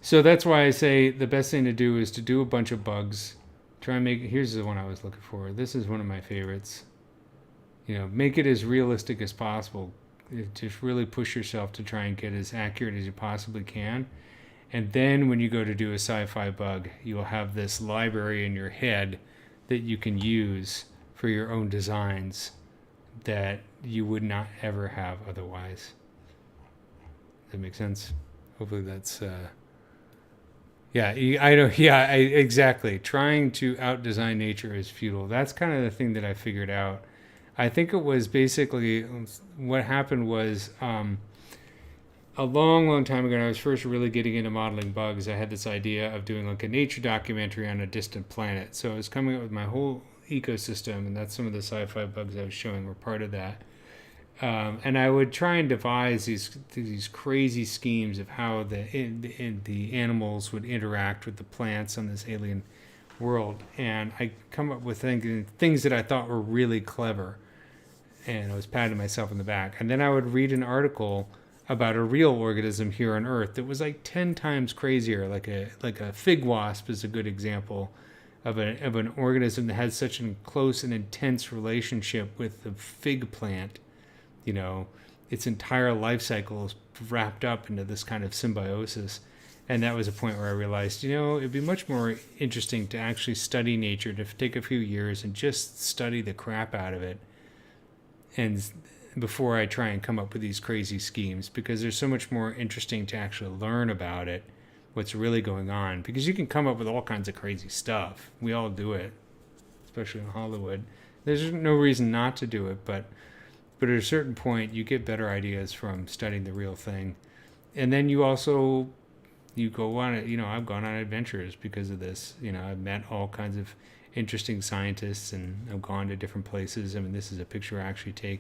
So that's why I say the best thing to do is to do a bunch of bugs. Try and here's the one I was looking for. This is one of my favorites. You know, make it as realistic as possible. just really push yourself to try and get as accurate as you possibly can. And then when you go to do a sci-fi bug, you'll have this library in your head that you can use for your own designs that you would not ever have otherwise. Does that make sense? Hopefully that's exactly. Trying to out-design nature is futile. That's kind of the thing that I figured out. I think it was basically what happened was a long time ago, when I was first really getting into modeling bugs, I had this idea of doing like a nature documentary on a distant planet. So I was coming up with my whole ecosystem, and that's some of the sci-fi bugs I was showing were part of that. And I would try and devise these crazy schemes of how the animals would interact with the plants on this alien world. And I come up with things that I thought were really clever. And I was patting myself on the back. And then I would read an article about a real organism here on Earth that was like 10 times crazier. Like a fig wasp is a good example of an organism that has such a close and intense relationship with the fig plant. You know, its entire life cycle is wrapped up into this kind of symbiosis. And that was a point where I realized, you know, it'd be much more interesting to actually study nature, to take a few years and just study the crap out of it. And before I try and come up with these crazy schemes, because there's so much more interesting to actually learn about it, what's really going on. Because you can come up with all kinds of crazy stuff. We all do it, especially in Hollywood. There's no reason not to do it, but at a certain point, you get better ideas from studying the real thing. And then you go on it. You know, I've gone on adventures because of this. You know, I've met all kinds of interesting scientists, and I've gone to different places. I mean, this is a picture I actually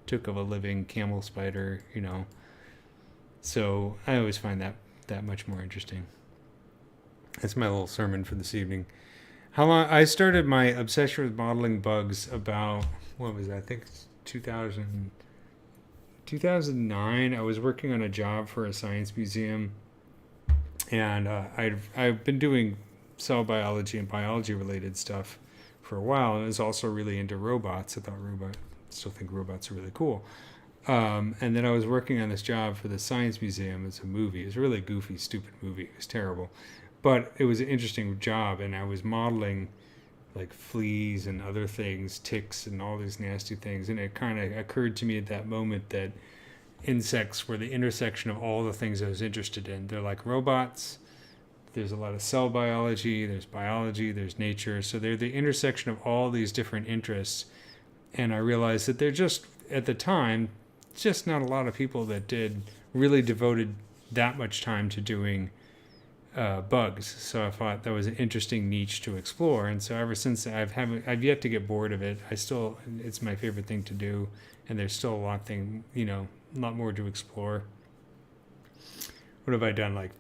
took of a living camel spider, you know. So I always find that much more interesting. That's my little sermon for this evening. How long I started my obsession with modeling bugs about, what was that? I think it's 2009. I was working on a job for a science museum, and I've been doing cell biology and biology related stuff for a while, and I was also really into robots. Still think robots are really cool. And then I was working on this job for the science museum. It's a movie. It's a really goofy, stupid movie. It was terrible, but it was an interesting job, and I was modeling like fleas and other things, ticks and all these nasty things. And it kind of occurred to me at that moment that insects were the intersection of all the things I was interested in. They're like robots. There's a lot of cell biology, there's nature. So they're the intersection of all these different interests. And I realized that they're just, at the time, just not a lot of people that really devoted that much time to doing bugs. So I thought that was an interesting niche to explore. And so ever since I've yet to get bored of it. It's my favorite thing to do. And there's still a lot more to explore. What have I done? Like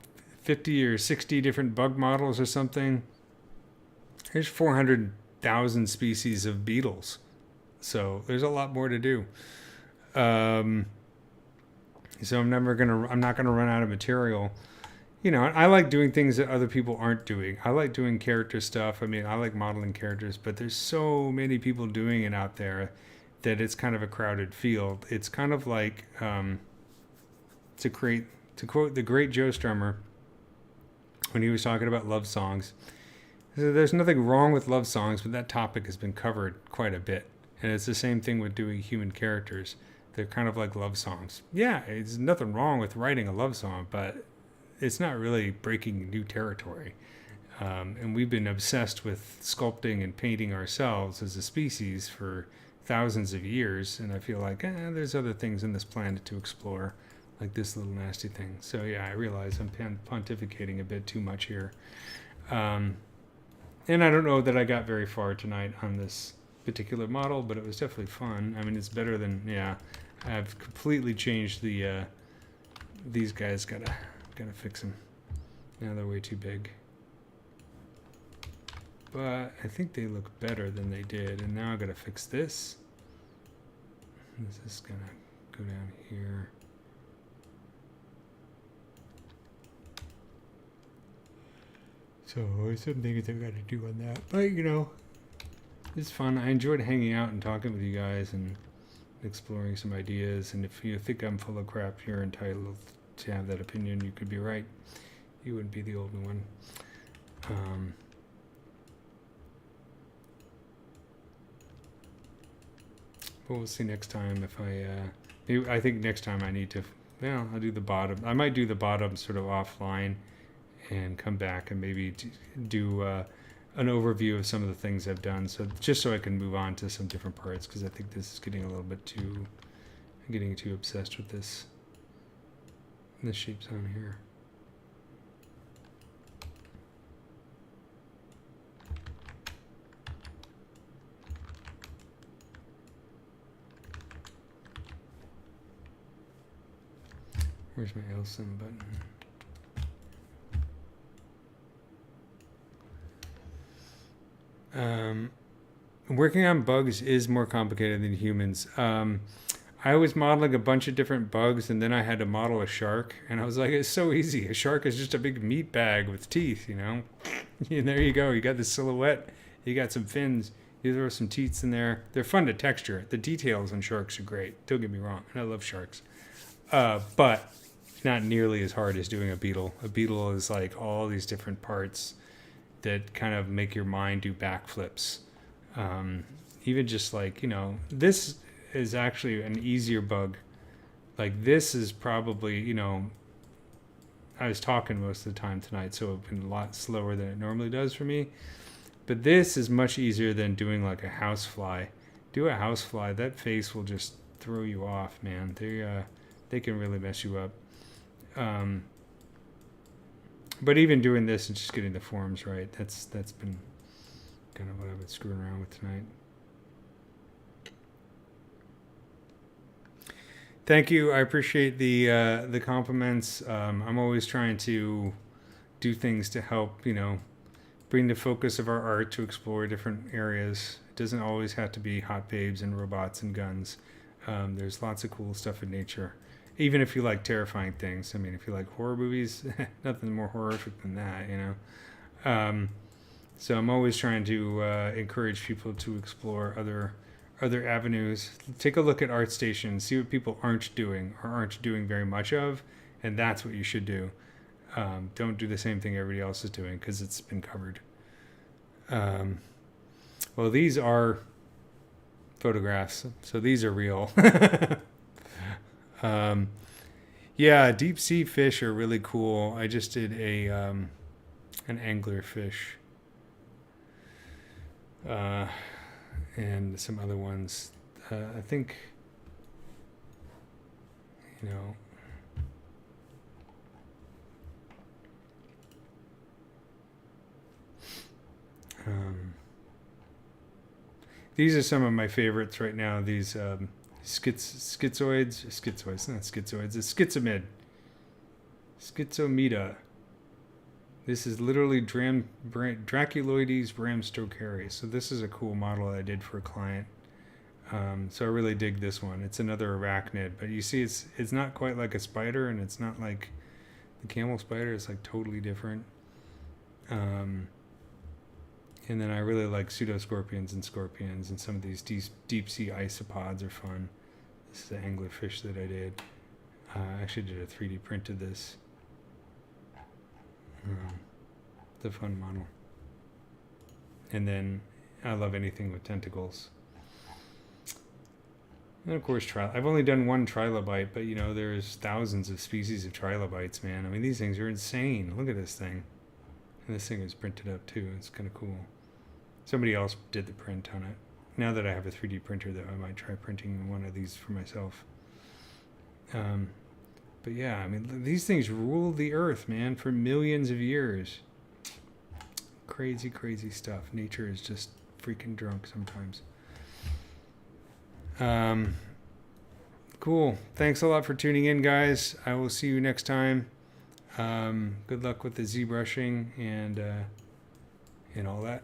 50 or 60 different bug models or something. There's 400,000 species of beetles. So there's a lot more to do. So I'm not gonna run out of material. You know, I like doing things that other people aren't doing. I like doing character stuff. I mean, I like modeling characters, but there's so many people doing it out there that it's kind of a crowded field. It's kind of like, to quote the great Joe Strummer, when he was talking about love songs, he said, there's nothing wrong with love songs, but that topic has been covered quite a bit. And it's the same thing with doing human characters. They're kind of like love songs. Yeah, there's nothing wrong with writing a love song, but it's not really breaking new territory. And we've been obsessed with sculpting and painting ourselves as a species for thousands of years. And I feel like there's other things in this planet to explore, like this little nasty thing. So yeah, I realize I'm pontificating a bit too much here. And I don't know that I got very far tonight on this particular model, but it was definitely fun. I mean, it's better than, I've completely changed these guys, gotta fix them. Now they're way too big. But I think they look better than they did, and now I gotta fix this. This is gonna go down here. So there's some things I've got to do on that, but you know, it's fun. I enjoyed hanging out and talking with you guys, and exploring some ideas. And if you think I'm full of crap, you're entitled to have that opinion. You could be right. You wouldn't be the only one. But we'll see next time if I think next time I need to, well, I'll do the bottom. I might do the bottom sort of offline and come back and maybe do an overview of some of the things I've done. So just so I can move on to some different parts, because I think this is getting a little bit too, I'm getting too obsessed with this shape zone here. Where's my LSIM button? Working on bugs is more complicated than humans. I was modeling a bunch of different bugs, and then I had to model a shark, and I was like, it's so easy. A shark is just a big meat bag with teeth, you know? And there you go. You got the silhouette. You got some fins. You throw some teeth in there. They're fun to texture. The details on sharks are great. Don't get me wrong. I love sharks. But not nearly as hard as doing a beetle. A beetle is like all these different parts that kind of make your mind do backflips. Even just like, you know, this is actually an easier bug. Like this is probably, you know, I was talking most of the time tonight, so it's been a lot slower than it normally does for me. But this is much easier than doing like a housefly. Do a housefly, that face will just throw you off, man. They can really mess you up. But even doing this and just getting the forms right, that's been kind of what I've been screwing around with tonight. Thank you. I appreciate the compliments. I'm always trying to do things to help, you know, bring the focus of our art to explore different areas. It doesn't always have to be hot babes and robots and guns. There's lots of cool stuff in nature. Even if you like terrifying things. I mean, if you like horror movies, nothing more horrific than that, you know. So I'm always trying to encourage people to explore other avenues. Take a look at ArtStation, see what people aren't doing or aren't doing very much of, and that's what you should do. Don't do the same thing everybody else is doing because it's been covered. Well, these are photographs, so these are real. Yeah, deep sea fish are really cool. I just did an angler fish. And some other ones. I think, you know, these are some of my favorites right now. These schizoids, not schizoids, it's schizomid. Schizomida. This is literally Draculoides bramstocaris. So this is a cool model I did for a client. So I really dig this one. It's another arachnid, but you see it's not quite like a spider, and it's not like the camel spider. It's like totally different. And then I really like pseudoscorpions and scorpions, and some of these deep sea isopods are fun. This is an anglerfish that I did. I actually did a 3D print of this. It's a fun model. And then I love anything with tentacles. And of course, I've only done one trilobite, but you know, there's thousands of species of trilobites, man. I mean, these things are insane. Look at this thing. And this thing was printed up too. It's kind of cool. Somebody else did the print on it. Now that I have a 3D printer, though, I might try printing one of these for myself. But yeah, I mean, these things ruled the earth, man, for millions of years. Crazy, crazy stuff. Nature is just freaking drunk sometimes. Cool. Thanks a lot for tuning in, guys. I will see you next time. Good luck with the ZBrushing and all that.